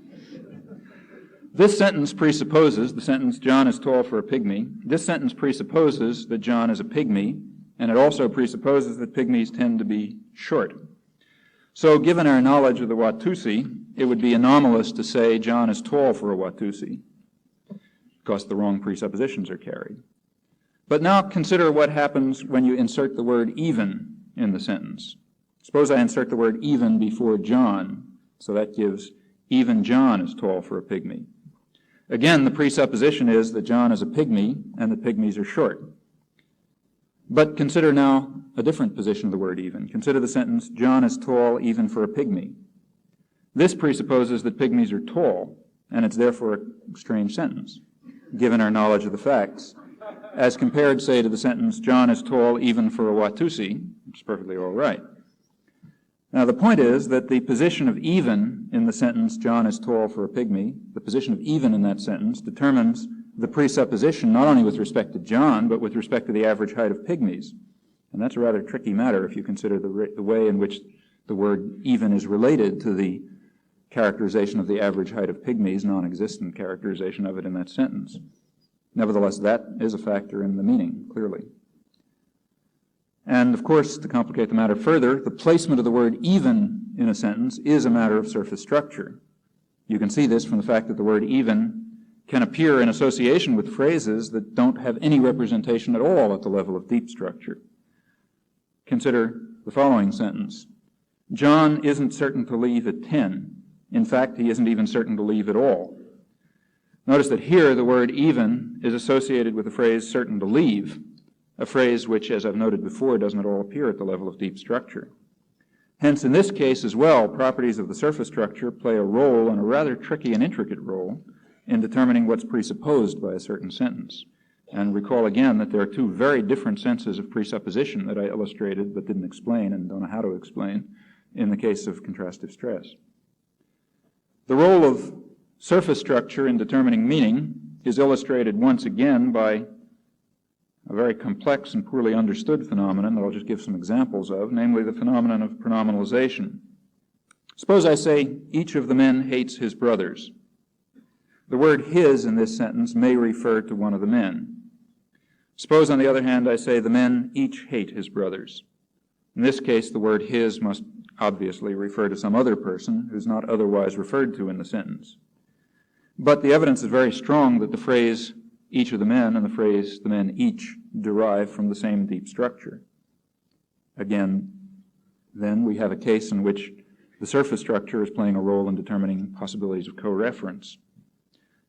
This sentence presupposes, the sentence, John is tall for a pygmy, this sentence presupposes that John is a pygmy, and it also presupposes that pygmies tend to be short. So given our knowledge of the Watusi, it would be anomalous to say John is tall for a Watusi, because the wrong presuppositions are carried. But now consider what happens when you insert the word even in the sentence. Suppose I insert the word even before John, so that gives even John is tall for a pygmy. Again, the presupposition is that John is a pygmy and that pygmies are short. But consider now a different position of the word even. Consider the sentence, John is tall even for a pygmy. This presupposes that pygmies are tall, and it's therefore a strange sentence, given our knowledge of the facts, as compared, say, to the sentence, John is tall even for a Watusi, which is perfectly all right. Now, the point is that the position of even in the sentence, John is tall for a pygmy, the position of even in that sentence determines the presupposition not only with respect to John, but with respect to the average height of pygmies. And that's a rather tricky matter if you consider the way in which the word even is related to the characterization of the average height of pygmies, non-existent characterization of it in that sentence. Nevertheless, that is a factor in the meaning, clearly. And of course, to complicate the matter further, the placement of the word even in a sentence is a matter of surface structure. You can see this from the fact that the word even can appear in association with phrases that don't have any representation at all at the level of deep structure. Consider the following sentence. John isn't certain to leave at 10. In fact, he isn't even certain to leave at all. Notice that here the word even is associated with the phrase certain to leave, a phrase which, as I've noted before, doesn't at all appear at the level of deep structure. Hence, in this case as well, properties of the surface structure play a role, and a rather tricky and intricate role, in determining what's presupposed by a certain sentence. And recall again that there are two very different senses of presupposition that I illustrated but didn't explain and don't know how to explain in the case of contrastive stress. The role of surface structure in determining meaning is illustrated once again by a very complex and poorly understood phenomenon that I'll just give some examples of, namely the phenomenon of pronominalization. Suppose I say, each of the men hates his brothers. The word his in this sentence may refer to one of the men. Suppose, on the other hand, I say the men each hate his brothers. In this case, the word his must obviously refer to some other person who's not otherwise referred to in the sentence. But the evidence is very strong that the phrase each of the men and the phrase the men each derive from the same deep structure. Again, then we have a case in which the surface structure is playing a role in determining possibilities of co-reference.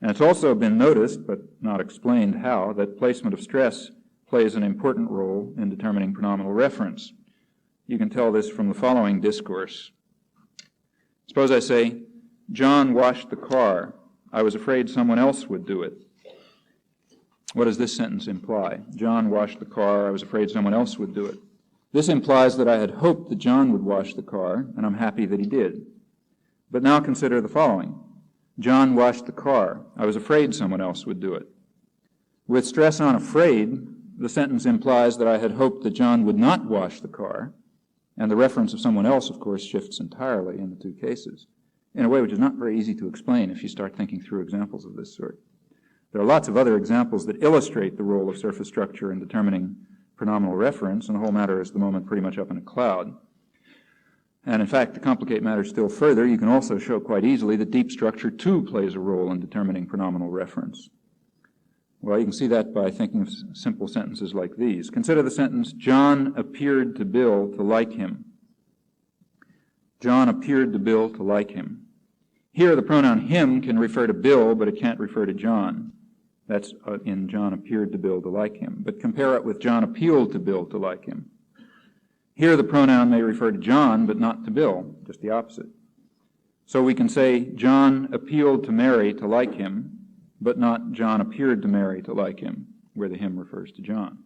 And it's also been noticed, but not explained how, that placement of stress plays an important role in determining pronominal reference. You can tell this from the following discourse. Suppose I say, John washed the car. I was afraid someone else would do it. What does this sentence imply? John washed the car. I was afraid someone else would do it. This implies that I had hoped that John would wash the car, and I'm happy that he did. But now consider the following. John washed the car. I was afraid someone else would do it. With stress on afraid, the sentence implies that I had hoped that John would not wash the car, and the reference of someone else, of course, shifts entirely in the two cases, in a way which is not very easy to explain if you start thinking through examples of this sort. There are lots of other examples that illustrate the role of surface structure in determining pronominal reference, and the whole matter is at the moment pretty much up in a cloud. And in fact, to complicate matters still further, you can also show quite easily that deep structure too plays a role in determining pronominal reference. Well, you can see that by thinking of simple sentences like these. Consider the sentence, John appeared to Bill to like him. John appeared to Bill to like him. Here, the pronoun him can refer to Bill, but it can't refer to John. That's in John appeared to Bill to like him. But compare it with John appealed to Bill to like him. Here, the pronoun may refer to John, but not to Bill, just the opposite. So we can say John appealed to Mary to like him, but not John appeared to Mary to like him, where the him refers to John.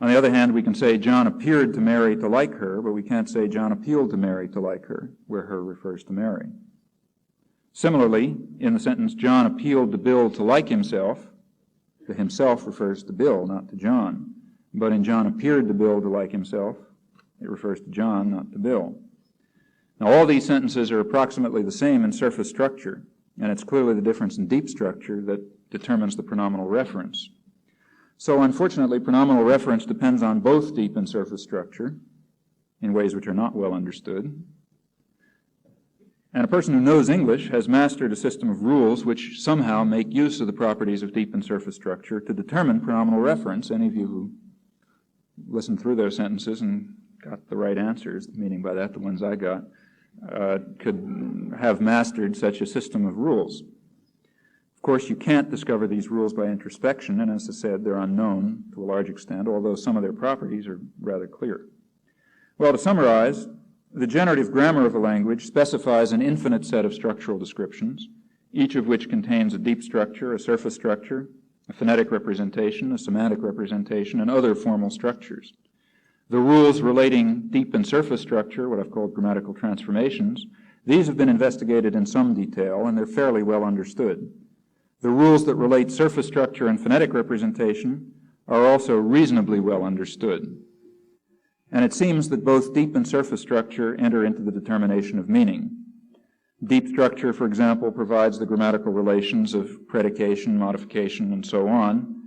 On the other hand, we can say John appeared to Mary to like her, but we can't say John appealed to Mary to like her, where her refers to Mary. Similarly, in the sentence, John appealed to Bill to like himself, the himself refers to Bill, not to John. But in John appeared to Bill to like himself, it refers to John, not to Bill. Now, all these sentences are approximately the same in surface structure, and it's clearly the difference in deep structure that determines the pronominal reference. So, unfortunately, pronominal reference depends on both deep and surface structure in ways which are not well understood. And a person who knows English has mastered a system of rules which somehow make use of the properties of deep and surface structure to determine pronominal reference. Any of you who listened through those sentences and got the right answers, meaning by that the ones I got, could have mastered such a system of rules. Of course, you can't discover these rules by introspection, and as I said, they're unknown to a large extent, although some of their properties are rather clear. Well, to summarize, the generative grammar of a language specifies an infinite set of structural descriptions, each of which contains a deep structure, a surface structure, a phonetic representation, a semantic representation, and other formal structures. The rules relating deep and surface structure, what I've called grammatical transformations, these have been investigated in some detail, and they're fairly well understood. The rules that relate surface structure and phonetic representation are also reasonably well understood. And it seems that both deep and surface structure enter into the determination of meaning. Deep structure, for example, provides the grammatical relations of predication, modification, and so on.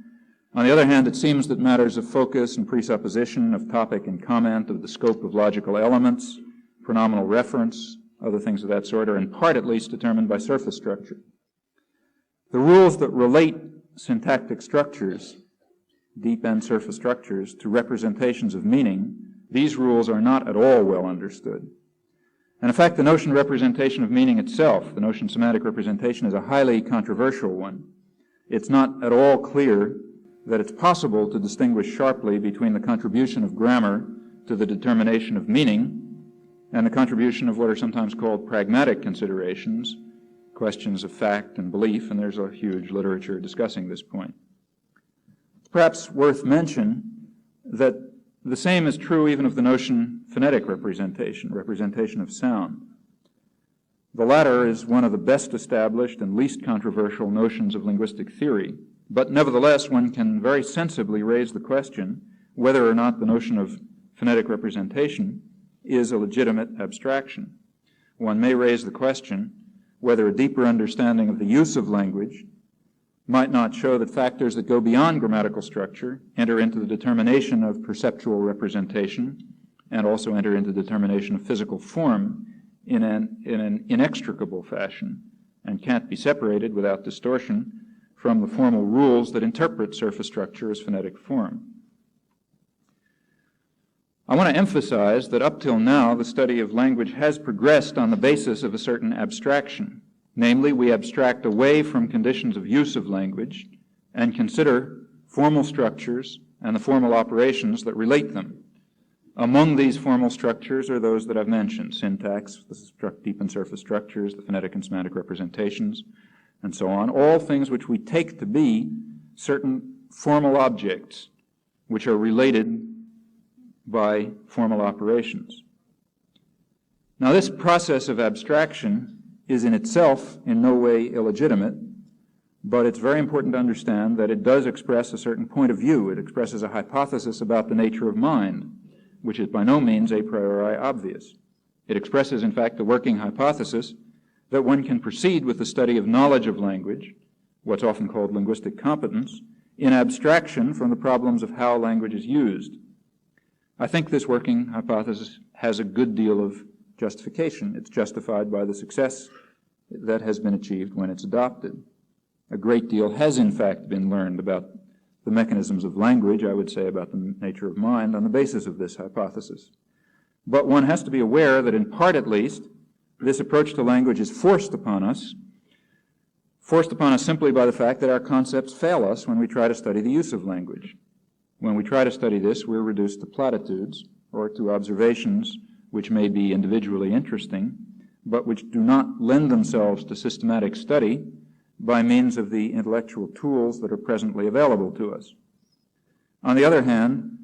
On the other hand, it seems that matters of focus and presupposition, of topic and comment, of the scope of logical elements, pronominal reference, other things of that sort, are in part at least determined by surface structure. The rules that relate syntactic structures, deep and surface structures, to representations of meaning, these rules are not at all well understood. And in fact, the notion representation of meaning itself, the notion semantic representation, is a highly controversial one. It's not at all clear that it's possible to distinguish sharply between the contribution of grammar to the determination of meaning and the contribution of what are sometimes called pragmatic considerations, questions of fact and belief, and there's a huge literature discussing this point. It's perhaps worth mention that the same is true even of the notion phonetic representation, representation of sound. The latter is one of the best established and least controversial notions of linguistic theory, but nevertheless one can very sensibly raise the question whether or not the notion of phonetic representation is a legitimate abstraction. One may raise the question whether a deeper understanding of the use of language might not show that factors that go beyond grammatical structure enter into the determination of perceptual representation and also enter into determination of physical form in an inextricable fashion and can't be separated without distortion from the formal rules that interpret surface structure as phonetic form. I want to emphasize that up till now, the study of language has progressed on the basis of a certain abstraction. Namely, we abstract away from conditions of use of language and consider formal structures and the formal operations that relate them. Among these formal structures are those that I've mentioned: syntax, the deep and surface structures, the phonetic and semantic representations, and so on. All things which we take to be certain formal objects which are related by formal operations. Now, this process of abstraction is in itself in no way illegitimate, but it's very important to understand that it does express a certain point of view. It expresses a hypothesis about the nature of mind, which is by no means a priori obvious. It expresses, in fact, the working hypothesis that one can proceed with the study of knowledge of language, what's often called linguistic competence, in abstraction from the problems of how language is used. I think this working hypothesis has a good deal of justification. It's justified by the success that has been achieved when it's adopted. A great deal has in fact been learned about the mechanisms of language, I would say about the nature of mind, on the basis of this hypothesis. But one has to be aware that in part at least, this approach to language is forced upon us simply by the fact that our concepts fail us when we try to study the use of language. When we try to study this, we're reduced to platitudes or to observations which may be individually interesting, but which do not lend themselves to systematic study by means of the intellectual tools that are presently available to us. On the other hand,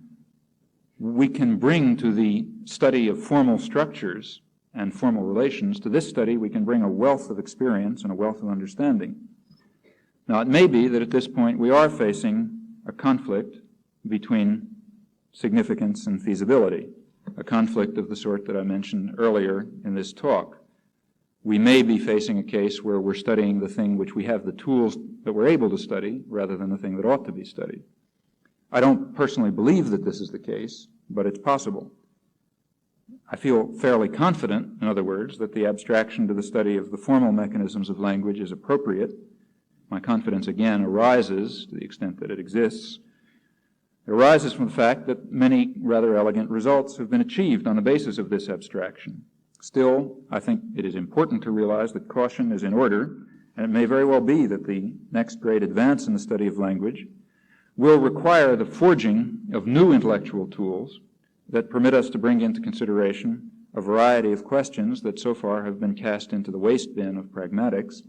we can bring to the study of formal structures and formal relations, to this study we can bring a wealth of experience and a wealth of understanding. Now, it may be that at this point we are facing a conflict between significance and feasibility, a conflict of the sort that I mentioned earlier in this talk. We may be facing a case where we're studying the thing which we have the tools that we're able to study rather than the thing that ought to be studied. I don't personally believe that this is the case, but it's possible. I feel fairly confident, in other words, that the abstraction to the study of the formal mechanisms of language is appropriate. My confidence, again, arises, to the extent that it exists, arises from the fact that many rather elegant results have been achieved on the basis of this abstraction. Still, I think it is important to realize that caution is in order, and it may very well be that the next great advance in the study of language will require the forging of new intellectual tools that permit us to bring into consideration a variety of questions that so far have been cast into the waste bin of pragmatics,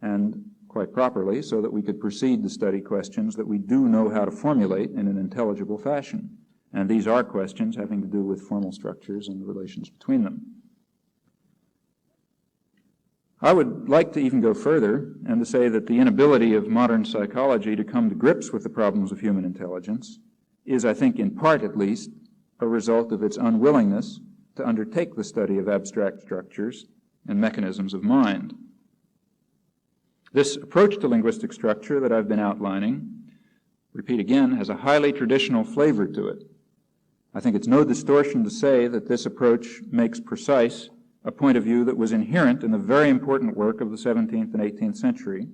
and quite properly, so that we could proceed to study questions that we do know how to formulate in an intelligible fashion. And these are questions having to do with formal structures and the relations between them. I would like to even go further and to say that the inability of modern psychology to come to grips with the problems of human intelligence is, I think, in part at least, a result of its unwillingness to undertake the study of abstract structures and mechanisms of mind. This approach to linguistic structure that I've been outlining, repeat again, has a highly traditional flavor to it. I think it's no distortion to say that this approach makes precise a point of view that was inherent in the very important work of the 17th and 18th century,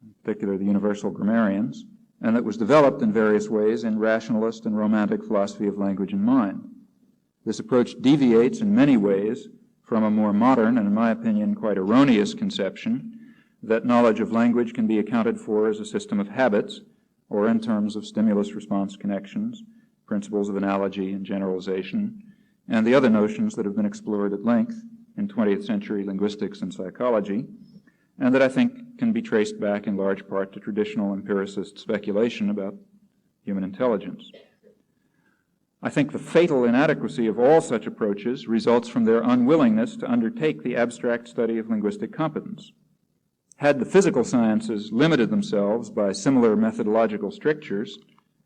in particular the universal grammarians, and that was developed in various ways in rationalist and romantic philosophy of language and mind. This approach deviates in many ways from a more modern and, in my opinion, quite erroneous conception that knowledge of language can be accounted for as a system of habits or in terms of stimulus-response connections, principles of analogy and generalization, and the other notions that have been explored at length in 20th century linguistics and psychology, and that I think can be traced back in large part to traditional empiricist speculation about human intelligence. I think the fatal inadequacy of all such approaches results from their unwillingness to undertake the abstract study of linguistic competence. Had the physical sciences limited themselves by similar methodological strictures,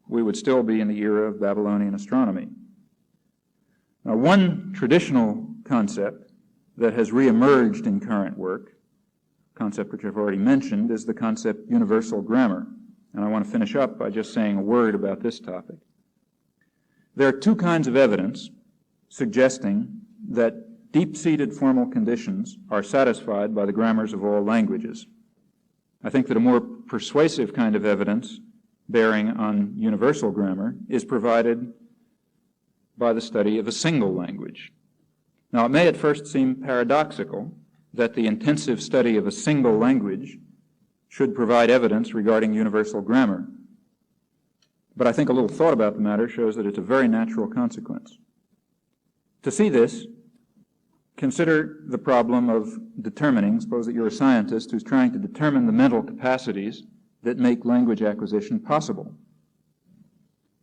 we would still be in the era of Babylonian astronomy. Now, one traditional concept that has reemerged in current work, concept which I've already mentioned, is the concept universal grammar. And I want to finish up by just saying a word about this topic. There are two kinds of evidence suggesting that deep-seated formal conditions are satisfied by the grammars of all languages. I think that a more persuasive kind of evidence bearing on universal grammar is provided by the study of a single language. Now, it may at first seem paradoxical that the intensive study of a single language should provide evidence regarding universal grammar. But I think a little thought about the matter shows that it's a very natural consequence. To see this, consider the problem of determining, suppose that you're a scientist who's trying to determine the mental capacities that make language acquisition possible.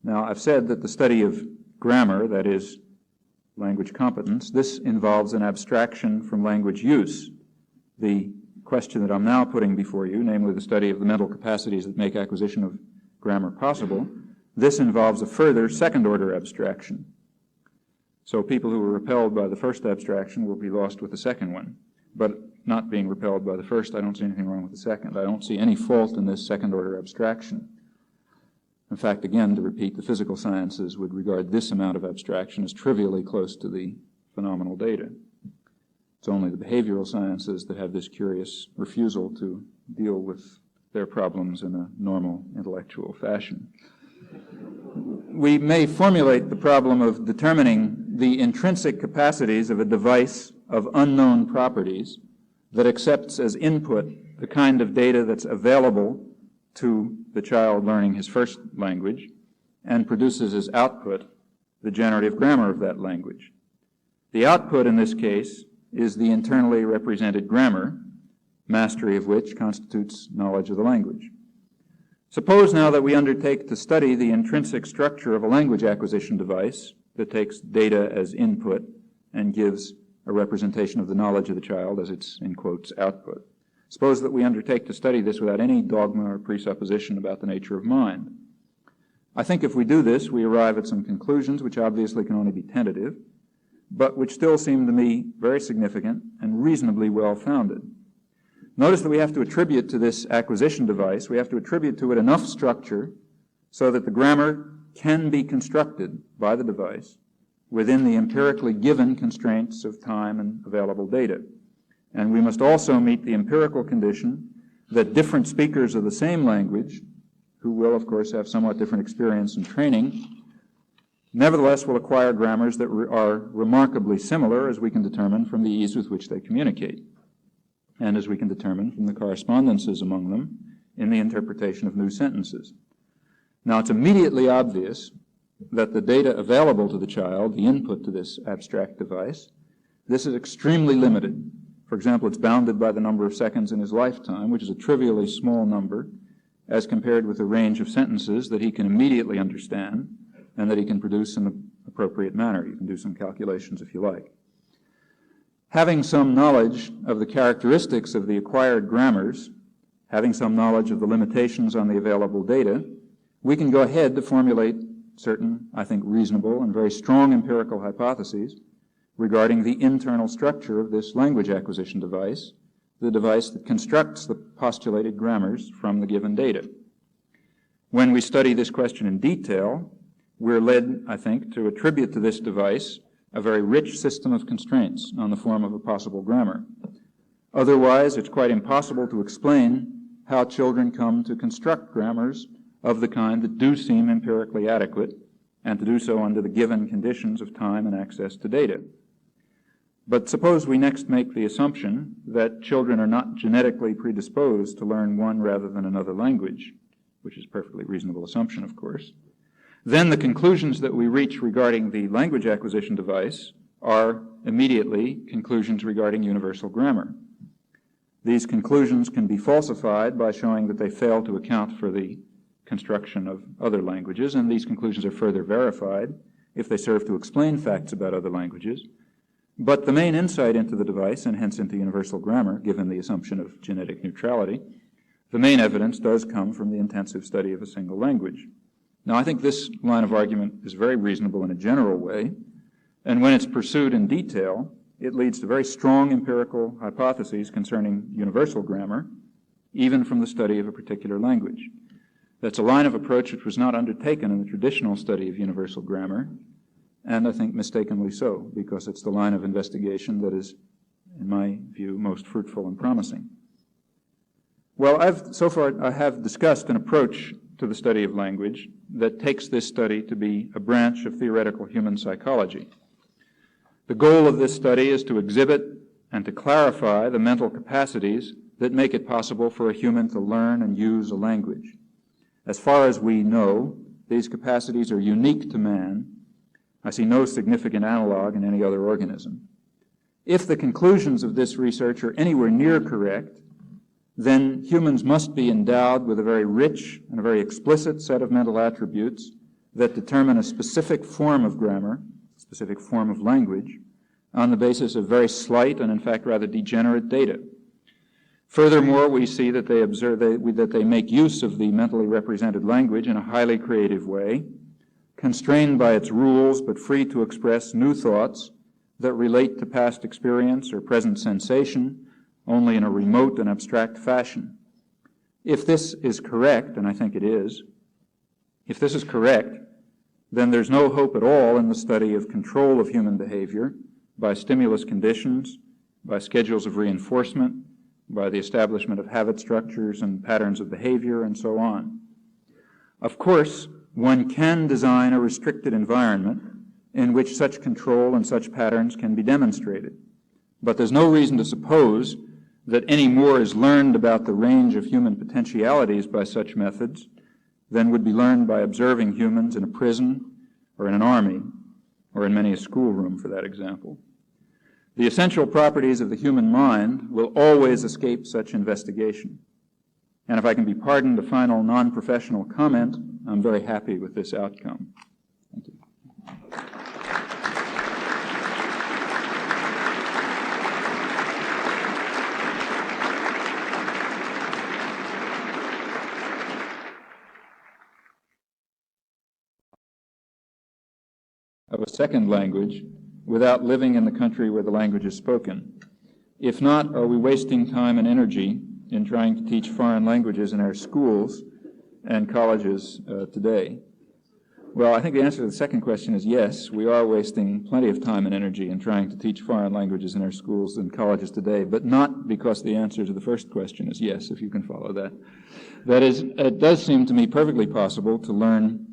Now, I've said that the study of grammar, that is, language competence, this involves an abstraction from language use. The question that I'm now putting before you, namely the study of the mental capacities that make acquisition of grammar possible, this involves a further second-order abstraction. So people who are repelled by the first abstraction will be lost with the second one. But not being repelled by the first, I don't see anything wrong with the second. I don't see any fault in this second-order abstraction. In fact, again, to repeat, the physical sciences would regard this amount of abstraction as trivially close to the phenomenal data. It's only the behavioral sciences that have this curious refusal to deal with their problems in a normal intellectual fashion. We may formulate the problem of determining the intrinsic capacities of a device of unknown properties that accepts as input the kind of data that's available to the child learning his first language and produces as output the generative grammar of that language. The output in this case is the internally represented grammar, mastery of which constitutes knowledge of the language. Suppose now that we undertake to study the intrinsic structure of a language acquisition device that takes data as input and gives a representation of the knowledge of the child as its, in quotes, output. Suppose that we undertake to study this without any dogma or presupposition about the nature of mind. I think if we do this, we arrive at some conclusions which obviously can only be tentative, but which still seem to me very significant and reasonably well-founded. Notice that we have to attribute to this acquisition device, we have to attribute to it enough structure so that the grammar can be constructed by the device within the empirically given constraints of time and available data. And we must also meet the empirical condition that different speakers of the same language, who will, of course, have somewhat different experience and training, nevertheless will acquire grammars that are remarkably similar, as we can determine from the ease with which they communicate, and as we can determine from the correspondences among them in the interpretation of new sentences. Now, it's immediately obvious that the data available to the child, the input to this abstract device, this is extremely limited. For example, it's bounded by the number of seconds in his lifetime, which is a trivially small number, as compared with a range of sentences that he can immediately understand and that he can produce in an appropriate manner. You can do some calculations if you like. Having some knowledge of the characteristics of the acquired grammars, having some knowledge of the limitations on the available data, we can go ahead to formulate certain, I think, reasonable and very strong empirical hypotheses regarding the internal structure of this language acquisition device, the device that constructs the postulated grammars from the given data. When we study this question in detail, we're led, I think, to attribute to this device a very rich system of constraints on the form of a possible grammar. Otherwise, it's quite impossible to explain how children come to construct grammars of the kind that do seem empirically adequate, and to do so under the given conditions of time and access to data. But suppose we next make the assumption that children are not genetically predisposed to learn one rather than another language, which is a perfectly reasonable assumption, of course. Then the conclusions that we reach regarding the language acquisition device are immediately conclusions regarding universal grammar. These conclusions can be falsified by showing that they fail to account for the construction of other languages, and these conclusions are further verified if they serve to explain facts about other languages. But the main insight into the device, and hence into universal grammar, given the assumption of genetic neutrality, the main evidence does come from the intensive study of a single language. Now, I think this line of argument is very reasonable in a general way, and when it's pursued in detail, it leads to very strong empirical hypotheses concerning universal grammar, even from the study of a particular language. That's a line of approach which was not undertaken in the traditional study of universal grammar, and I think mistakenly so, because it's the line of investigation that is, in my view, most fruitful and promising. Well, so far I have discussed an approach to the study of language that takes this study to be a branch of theoretical human psychology. The goal of this study is to exhibit and to clarify the mental capacities that make it possible for a human to learn and use a language. As far as we know, these capacities are unique to man. I see no significant analog in any other organism. If the conclusions of this research are anywhere near correct, then humans must be endowed with a very rich and a very explicit set of mental attributes that determine a specific form of grammar, a specific form of language, on the basis of very slight and, in fact, rather degenerate data. Furthermore, we see that they make use of the mentally represented language in a highly creative way, constrained by its rules but free to express new thoughts that relate to past experience or present sensation only in a remote and abstract fashion. If this is correct, and I think it is, if this is correct, then there's no hope at all in the study of control of human behavior by stimulus conditions by schedules of reinforcement, by the establishment of habit structures and patterns of behavior, and so on. Of course, one can design a restricted environment in which such control and such patterns can be demonstrated. But there's no reason to suppose that any more is learned about the range of human potentialities by such methods than would be learned by observing humans in a prison or in an army or in many a schoolroom, for that example. The essential properties of the human mind will always escape such investigation. And if I can be pardoned a final non-professional comment, I'm very happy with this outcome. Thank you. Of a second language without living in the country where the language is spoken? If not, are we wasting time and energy in trying to teach foreign languages in our schools and colleges today? Well, I think the answer to the second question is yes. We are wasting plenty of time and energy in trying to teach foreign languages in our schools and colleges today, but not because the answer to the first question is yes, if you can follow that. That is, it does seem to me perfectly possible to learn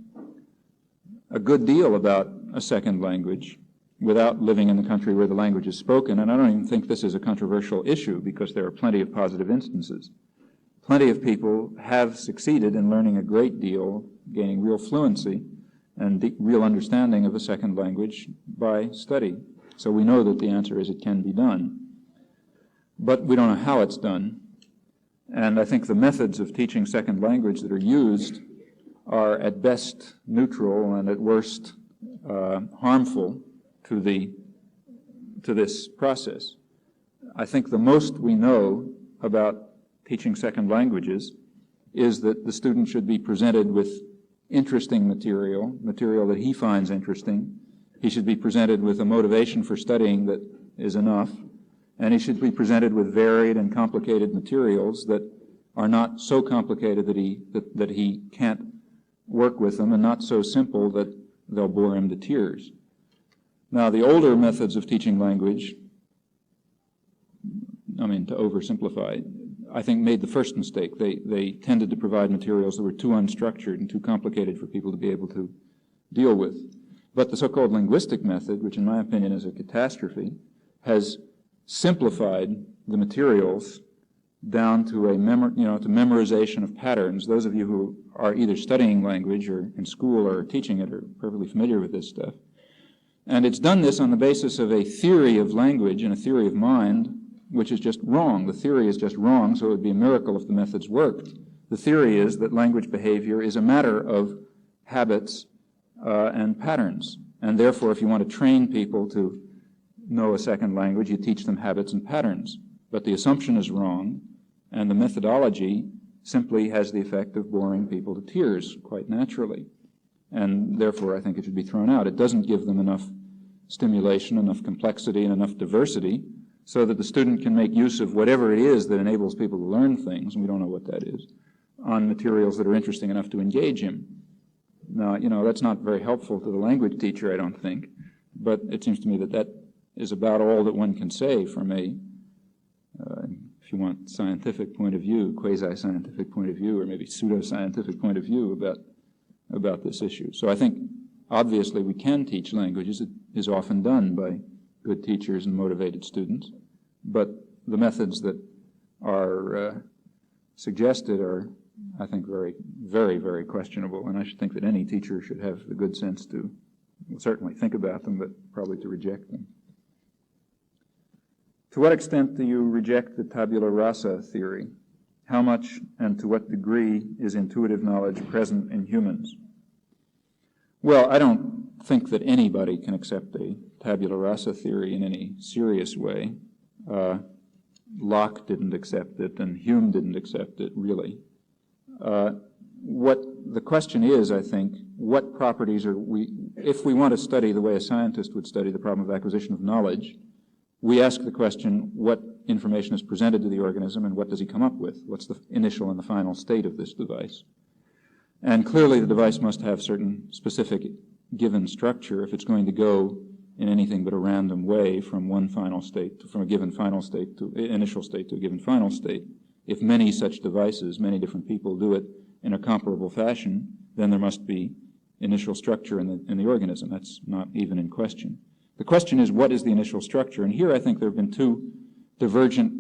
a good deal about a second language without living in the country where the language is spoken, and I don't even think this is a controversial issue because there are plenty of positive instances. Plenty of people have succeeded in learning a great deal, gaining real fluency and real understanding of a second language by study. So we know that the answer is it can be done. But we don't know how it's done. And I think the methods of teaching second language that are used are at best neutral and at worst harmful to this process. I think the most we know about teaching second languages is that the student should be presented with interesting material that he finds interesting. He should be presented with a motivation for studying that is enough, and he should be presented with varied and complicated materials that are not so complicated that he can't work with them, and not so simple that they'll bore him to tears. Now, the older methods of teaching language, to oversimplify, I think made the first mistake. They tended to provide materials that were too unstructured and too complicated for people to be able to deal with. But the so-called linguistic method, which in my opinion is a catastrophe, has simplified the materials down to to memorization of patterns. Those of you who are either studying language or in school or teaching it are perfectly familiar with this stuff. And it's done this on the basis of a theory of language and a theory of mind, which is just wrong. The theory is just wrong, so it would be a miracle if the methods worked. The theory is that language behavior is a matter of habits and patterns. And therefore, if you want to train people to know a second language, you teach them habits and patterns. But the assumption is wrong, and the methodology simply has the effect of boring people to tears, quite naturally. And therefore, I think it should be thrown out. It doesn't give them enough stimulation, enough complexity, and enough diversity so that the student can make use of whatever it is that enables people to learn things, and we don't know what that is, on materials that are interesting enough to engage him. Now, that's not very helpful to the language teacher, I don't think, but it seems to me that that is about all that one can say from a, if you want, scientific point of view, quasi-scientific point of view, or maybe pseudo-scientific point of view about this issue. So I think, obviously, we can teach languages. It is often done by good teachers and motivated students, but the methods that are suggested are, I think, very, very, very questionable, and I should think that any teacher should have the good sense to certainly think about them, but probably to reject them. To what extent do you reject the tabula rasa theory? How much and to what degree is intuitive knowledge present in humans? Well, I don't think that anybody can accept a tabula rasa theory in any serious way. Locke didn't accept it, and Hume didn't accept it, really. What the question is, I think, what properties are if we want to study the way a scientist would study the problem of acquisition of knowledge, we ask the question, what information is presented to the organism and what does he come up with? What's the initial and the final state of this device? And clearly the device must have certain specific given structure if it's going to go in anything but a random way from one final state, from a given final state to initial state to a given final state. If many such devices, many different people do it in a comparable fashion, then there must be initial structure in the organism. That's not even in question. The question is, what is the initial structure? And here I think there have been two divergent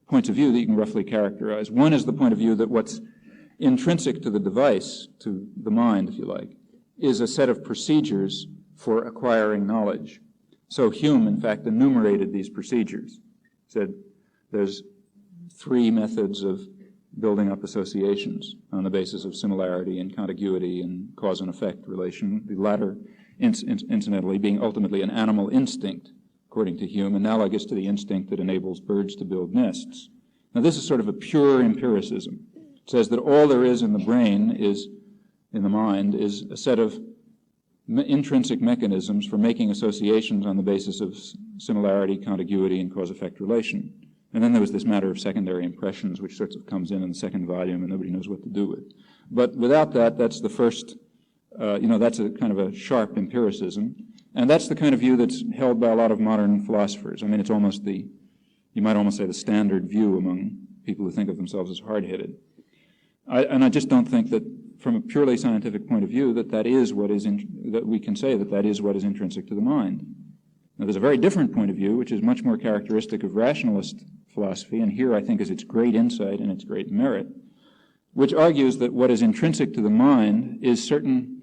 points of view that you can roughly characterize. One is the point of view that what's intrinsic to the device, to the mind, if you like, is a set of procedures for acquiring knowledge. So Hume, in fact, enumerated these procedures. Said there's 3 methods of building up associations on the basis of similarity and contiguity and cause and effect relation, the latter, incidentally, being ultimately an animal instinct, according to Hume, analogous to the instinct that enables birds to build nests. Now, this is sort of a pure empiricism. It says that all there is in the brain is, in the mind, is a set of intrinsic mechanisms for making associations on the basis of similarity, contiguity, and cause-effect relation. And then there was this matter of secondary impressions, which sorts of comes in the second volume, and nobody knows what to do with. But without that, that's the first, that's a kind of a sharp empiricism. And that's the kind of view that's held by a lot of modern philosophers. I mean, it's almost you might almost say the standard view among people who think of themselves as hard-headed. And I just don't think that, from a purely scientific point of view, that is what is, that we can say that is what is intrinsic to the mind. Now, there's a very different point of view, which is much more characteristic of rationalist philosophy, and here I think is its great insight and its great merit, which argues that what is intrinsic to the mind is certain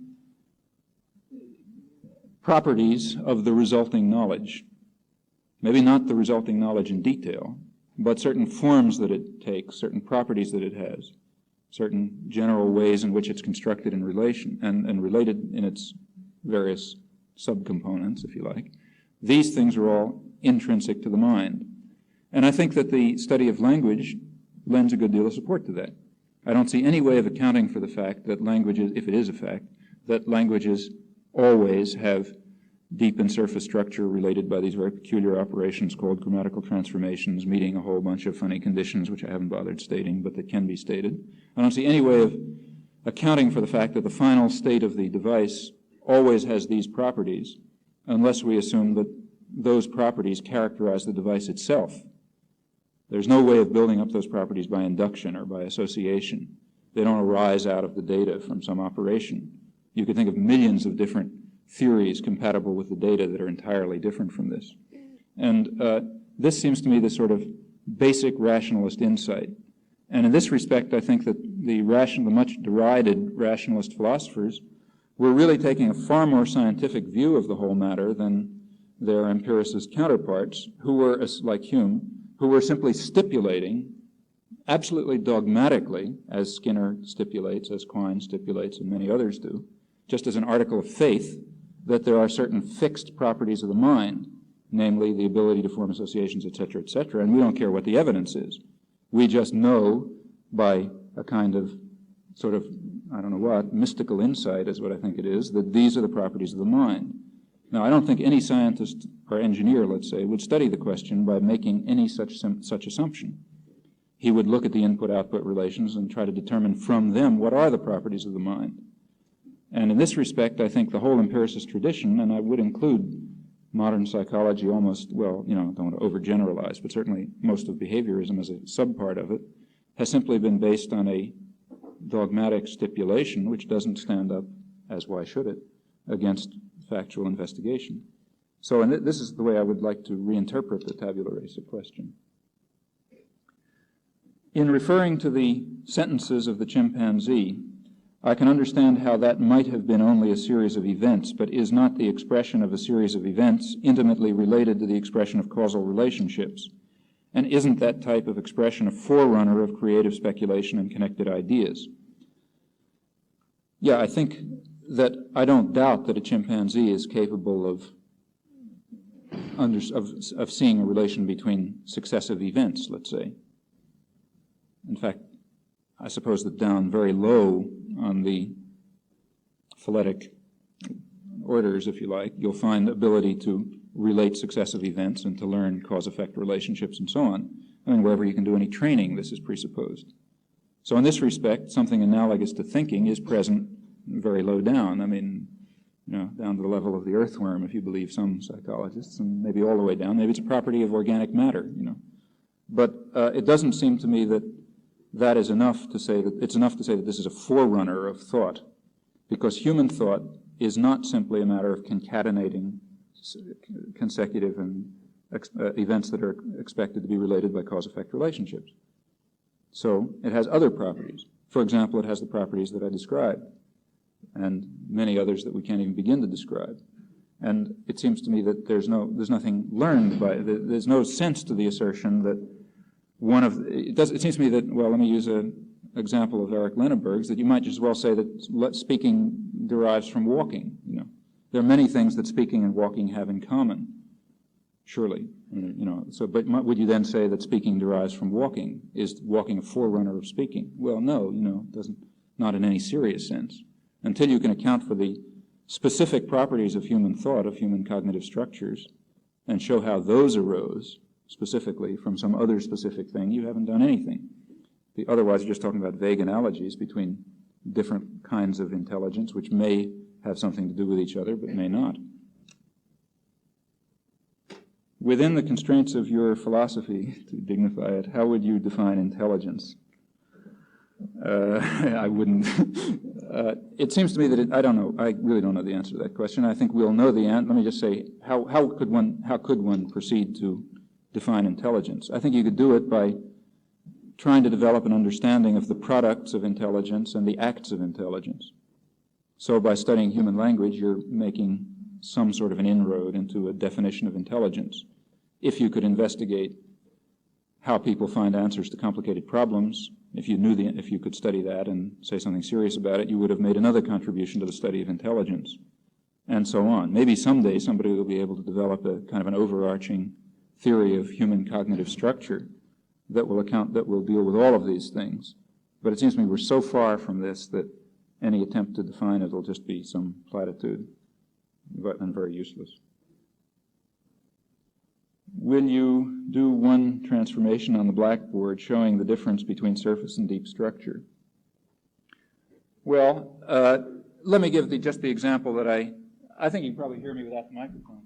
properties of the resulting knowledge. Maybe not the resulting knowledge in detail, but certain forms that it takes, certain properties that it has, certain general ways in which it's constructed in relation and related in its various subcomponents, if you like. These things are all intrinsic to the mind. And I think that the study of language lends a good deal of support to that. I don't see any way of accounting for the fact that languages, if it is a fact, that languages always have deep and surface structure related by these very peculiar operations called grammatical transformations, meeting a whole bunch of funny conditions, which I haven't bothered stating, but that can be stated. I don't see any way of accounting for the fact that the final state of the device always has these properties, unless we assume that those properties characterize the device itself. There's no way of building up those properties by induction or by association. They don't arise out of the data from some operation. You could think of millions of different theories compatible with the data that are entirely different from this. And this seems to me the sort of basic rationalist insight. And in this respect, I think that the much derided rationalist philosophers were really taking a far more scientific view of the whole matter than their empiricist counterparts, who were, like Hume, who were simply stipulating, absolutely dogmatically, as Skinner stipulates, as Quine stipulates, and many others do, just as an article of faith, that there are certain fixed properties of the mind, namely the ability to form associations, etc., and we don't care what the evidence is. We just know by a kind of sort of, I don't know what, mystical insight is what I think it is, that these are the properties of the mind. Now, I don't think any scientist or engineer, let's say, would study the question by making any such assumption. He would look at the input-output relations and try to determine from them what are the properties of the mind. And in this respect, I think the whole empiricist tradition, and I would include modern psychology almost, well, don't want to overgeneralize, but certainly most of behaviorism as a subpart of it, has simply been based on a dogmatic stipulation which doesn't stand up, as why should it, against factual investigation. So, and this is the way I would like to reinterpret the tabula rasa question. In referring to the sentences of the chimpanzee, I can understand how that might have been only a series of events, but is not the expression of a series of events intimately related to the expression of causal relationships? And isn't that type of expression a forerunner of creative speculation and connected ideas? Yeah, I think that I don't doubt that a chimpanzee is capable of seeing a relation between successive events, let's say. In fact, I suppose that down very low on the phyletic orders, if you like, you'll find the ability to relate successive events and to learn cause-effect relationships and so on. I mean, wherever you can do any training, this is presupposed. So in this respect, something analogous to thinking is present very low down. I mean, down to the level of the earthworm, if you believe some psychologists, and maybe all the way down. Maybe it's a property of organic matter, But it doesn't seem to me that that is enough to say that it's enough to say that this is a forerunner of thought, because human thought is not simply a matter of concatenating consecutive and events that are expected to be related by cause-effect relationships. So it has other properties. For example, it has the properties that I described, and many others that we can't even begin to describe. And it seems to me that there's nothing learned by it. There's no sense to the assertion that it seems to me that, well, let me use an example of Eric Lenneberg's, that you might just as well say that speaking derives from walking. There are many things that speaking and walking have in common, surely. But would you then say that speaking derives from walking? Is walking a forerunner of speaking? Well, no, not in any serious sense. Until you can account for the specific properties of human thought, of human cognitive structures, and show how those arose specifically from some other specific thing, you haven't done anything. Otherwise, you're just talking about vague analogies between different kinds of intelligence, which may have something to do with each other, but may not. Within the constraints of your philosophy, to dignify it, how would you define intelligence? I wouldn't. It seems to me that I don't know. I really don't know the answer to that question. I think we'll know the answer. Let me just say, how could one proceed to define intelligence? I think you could do it by trying to develop an understanding of the products of intelligence and the acts of intelligence. So by studying human language, you're making some sort of an inroad into a definition of intelligence. If you could investigate how people find answers to complicated problems, if you could study that and say something serious about it, you would have made another contribution to the study of intelligence, and so on. Maybe someday somebody will be able to develop a kind of an overarching theory of human cognitive structure that will deal with all of these things. But it seems to me we're so far from this that any attempt to define it will just be some platitude, and very useless. Will you do one transformation on the blackboard showing the difference between surface and deep structure? Well, let me give just the example that I think you can probably hear me without the microphone.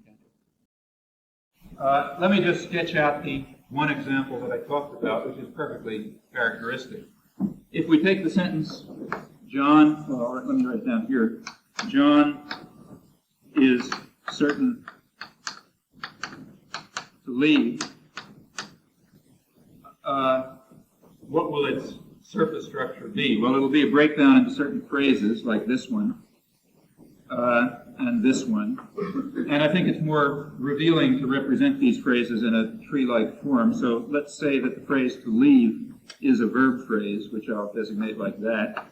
Let me just sketch out the one example that I talked about, which is perfectly characteristic. If we take the sentence, John, well, let me write it down here. John is certain to leave. What will its surface structure be? Well, it'll be a breakdown into certain phrases like this one and this one. And I think it's more revealing to represent these phrases in a tree-like form. So let's say that the phrase to leave is a verb phrase, which I'll designate like that,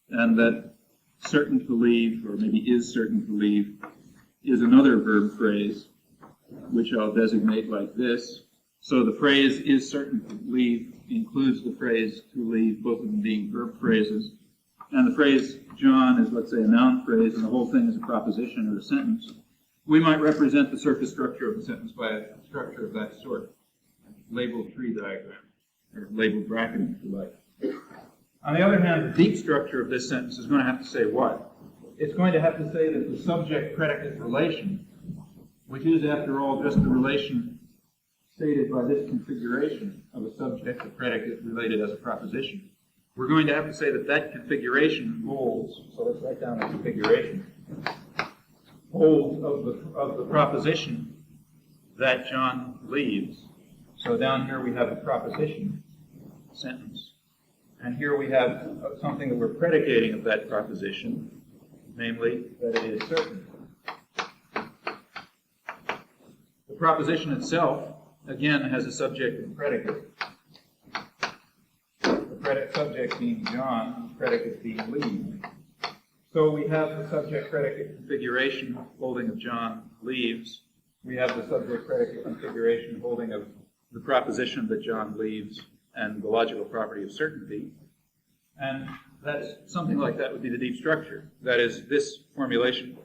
and that certain to leave, or maybe is certain to leave, is another verb phrase, which I'll designate like this. So the phrase is certain to leave includes the phrase to leave, both of them being verb phrases. And the phrase John is, let's say, a noun phrase, and the whole thing is a proposition or a sentence. We might represent the surface structure of the sentence by a structure of that sort. Labeled tree diagram, or labeled bracketing, if you like. On the other hand, the deep structure of this sentence is going to have to say what? It's going to have to say that the subject-predicate relation, which is, after all, just the relation stated by this configuration of a subject and predicate related as a proposition, we're going to have to say that that configuration holds, so let's write down the configuration, holds of the proposition that John leaves. So down here we have a proposition sentence. And here we have something that we're predicating of that proposition, namely that it is certain. The proposition itself, again, has a subject and predicate. The subject being John, the predicate being leave. So we have the subject-predicate configuration holding of John leaves. We have the subject-predicate configuration holding of the proposition that John leaves and the logical property of certainty. And that's something like that would be the deep structure. That is, this formulation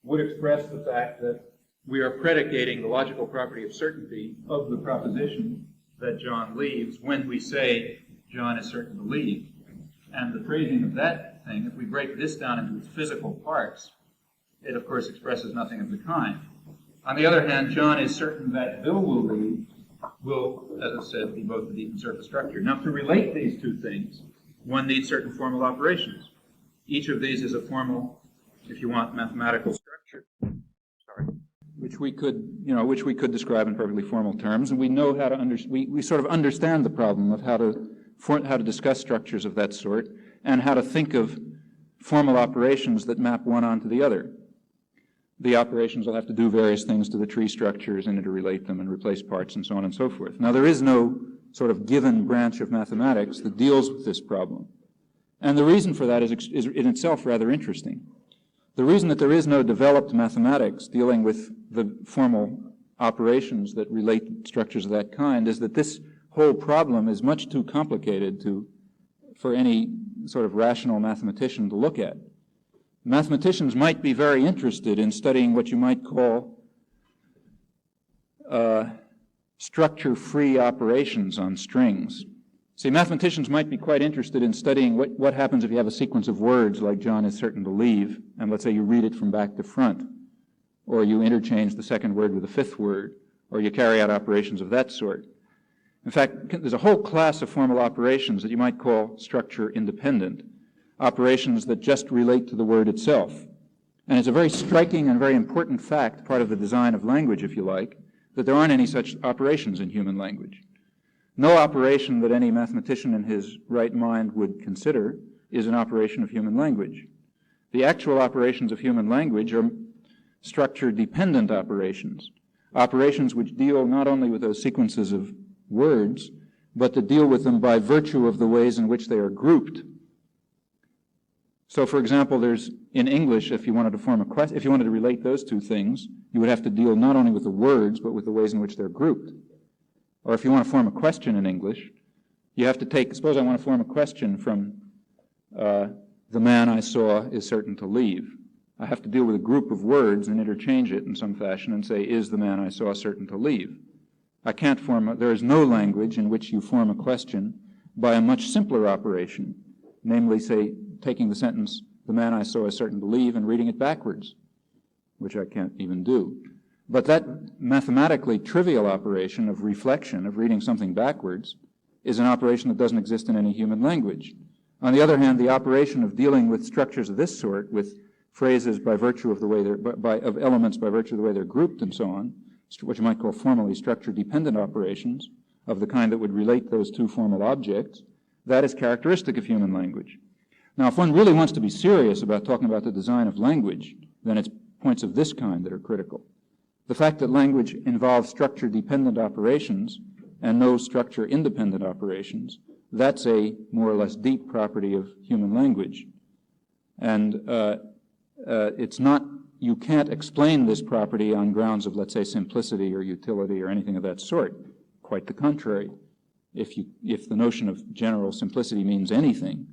would express the fact that we are predicating the logical property of certainty of the proposition that John leaves when we say John is certain to leave. And the phrasing of that thing, if we break this down into its physical parts, it of course expresses nothing of the kind. On the other hand, John is certain that Bill will, as I said, be both the deep and surface structure. Now, to relate these two things, one needs certain formal operations. Each of these is a formal, if you want, mathematical structure. Sorry. Which we could describe in perfectly formal terms, and we know how to we sort of understand the problem of how to discuss structures of that sort and how to think of formal operations that map one onto the other. The operations will have to do various things to the tree structures and interrelate them and replace parts and so on and so forth. Now, there is no sort of given branch of mathematics that deals with this problem. And the reason for that is in itself rather interesting. The reason that there is no developed mathematics dealing with the formal operations that relate structures of that kind is that this whole problem is much too complicated for any sort of rational mathematician to look at. Mathematicians might be very interested in studying what you might call structure-free operations on strings. See, mathematicians might be quite interested in studying what happens if you have a sequence of words like John is certain to leave, and let's say you read it from back to front, or you interchange the second word with the fifth word, or you carry out operations of that sort. In fact, there's a whole class of formal operations that you might call structure-independent, operations that just relate to the word itself. And it's a very striking and very important fact, part of the design of language, if you like, that there aren't any such operations in human language. No operation that any mathematician in his right mind would consider is an operation of human language. The actual operations of human language are structure-dependent operations, operations which deal not only with those sequences of words, but that deal with them by virtue of the ways in which they are grouped. So, for example, in English, if you wanted to relate those two things, you would have to deal not only with the words, but with the ways in which they're grouped. Or if you want to form a question in English, you have to suppose I want to form a question from the man I saw is certain to leave. I have to deal with a group of words and interchange it in some fashion and say, is the man I saw certain to leave? There is no language in which you form a question by a much simpler operation, namely, say, taking the sentence, the man I saw is certain to leave, and reading it backwards, which I can't even do. But that mathematically trivial operation of reflection, of reading something backwards, is an operation that doesn't exist in any human language. On the other hand, the operation of dealing with structures of this sort, with phrases by virtue of the way of elements by virtue of the way they're grouped and so on, what you might call formally structure-dependent operations of the kind that would relate those two formal objects, that is characteristic of human language. Now, if one really wants to be serious about talking about the design of language, then it's points of this kind that are critical. The fact that language involves structure-dependent operations and no structure-independent operations, that's a more or less deep property of human language. And you can't explain this property on grounds of, let's say, simplicity or utility or anything of that sort. Quite the contrary. If the notion of general simplicity means anything,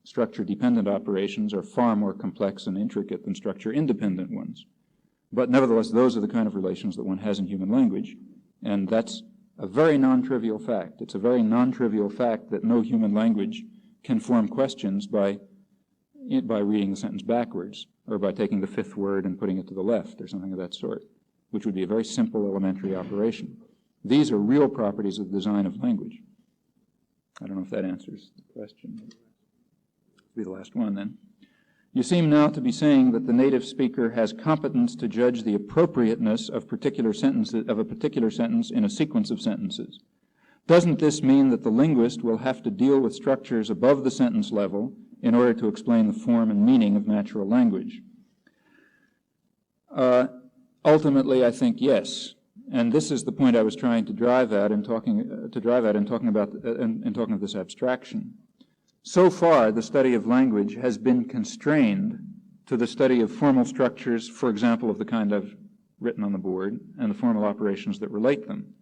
structure-dependent operations are far more complex and intricate than structure-independent ones. But nevertheless, those are the kind of relations that one has in human language, and that's a very non-trivial fact. It's a very non-trivial fact that no human language can form questions by reading the sentence backwards, or by taking the fifth word and putting it to the left, or something of that sort, which would be a very simple elementary operation. These are real properties of the design of language. I don't know if that answers the question. Be the last one then. You seem now to be saying that the native speaker has competence to judge the appropriateness of a particular sentence in a sequence of sentences. Doesn't this mean that the linguist will have to deal with structures above the sentence level in order to explain the form and meaning of natural language? Ultimately, I think yes. And this is the point I was trying to drive at in talking of this abstraction. So far, the study of language has been constrained to the study of formal structures, for example, of the kind I've written on the board, and the formal operations that relate them.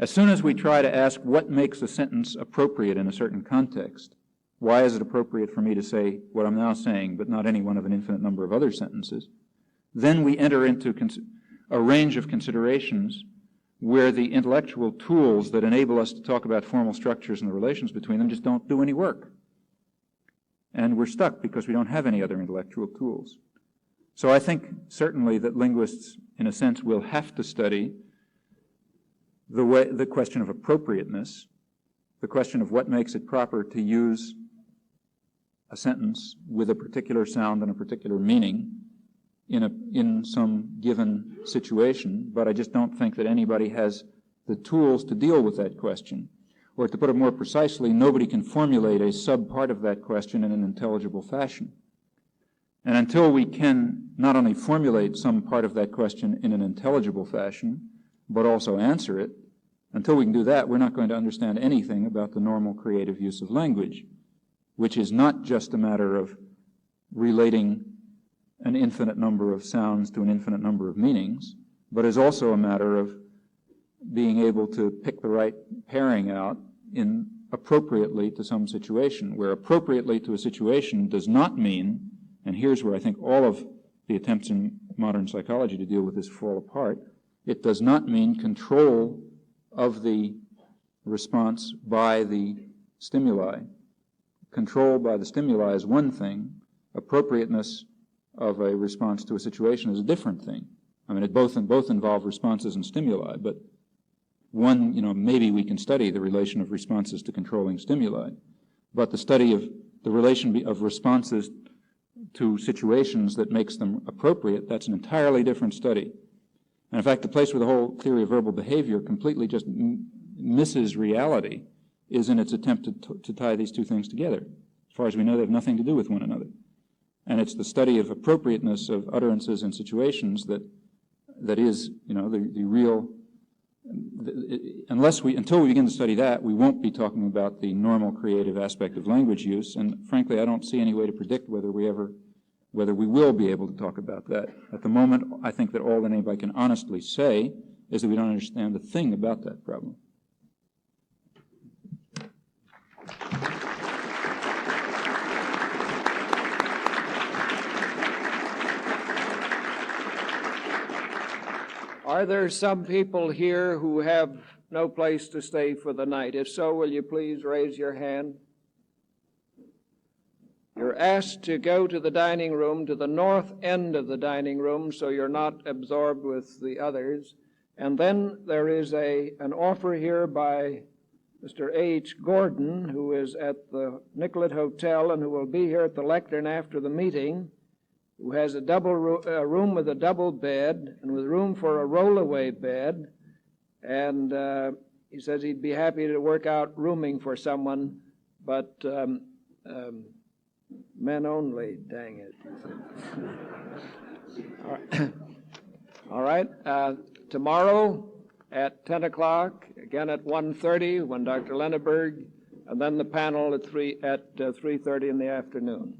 As soon as we try to ask what makes a sentence appropriate in a certain context, why is it appropriate for me to say what I'm now saying, but not any one of an infinite number of other sentences, then we enter into a range of considerations where the intellectual tools that enable us to talk about formal structures and the relations between them just don't do any work. And we're stuck because we don't have any other intellectual tools. So I think certainly that linguists, in a sense, will have to study the question of appropriateness, the question of what makes it proper to use a sentence with a particular sound and a particular meaning in some given situation, but I just don't think that anybody has the tools to deal with that question. Or to put it more precisely, nobody can formulate a sub-part of that question in an intelligible fashion. And until we can not only formulate some part of that question in an intelligible fashion, but also answer it, until we can do that, we're not going to understand anything about the normal creative use of language, which is not just a matter of relating an infinite number of sounds to an infinite number of meanings, but is also a matter of being able to pick the right pairing out in appropriately to some situation, where appropriately to a situation does not mean, and here's where I think all of the attempts in modern psychology to deal with this fall apart, it does not mean control of the response by the stimuli. Control by the stimuli is one thing. Appropriateness of a response to a situation is a different thing. I mean, both involve responses and stimuli, but one, maybe we can study the relation of responses to controlling stimuli, but the study of the relation of responses to situations that makes them appropriate, that's an entirely different study. And in fact, the place where the whole theory of verbal behavior completely just misses reality is in its attempt to tie these two things together. As far as we know, they have nothing to do with one another. And it's the study of appropriateness of utterances and situations that is, the real. Until we begin to study that, we won't be talking about the normal creative aspect of language use. And frankly, I don't see any way to predict whether we will be able to talk about that. At the moment, I think that all that anybody can honestly say is that we don't understand a thing about that problem. Are there some people here who have no place to stay for the night? If so, will you please raise your hand? You're asked to go to the dining room, to the north end of the dining room, so you're not absorbed with the others. And then there is an offer here by Mr. H. Gordon, who is at the Nicollet Hotel and who will be here at the lectern after the meeting, who has a room with a double bed and with room for a roll-away bed. And he says he'd be happy to work out rooming for someone, but men only, dang it. All right. Tomorrow at 10 o'clock, again at 1:30 when Dr. Lenneberg, and then the panel at 3:30 in the afternoon.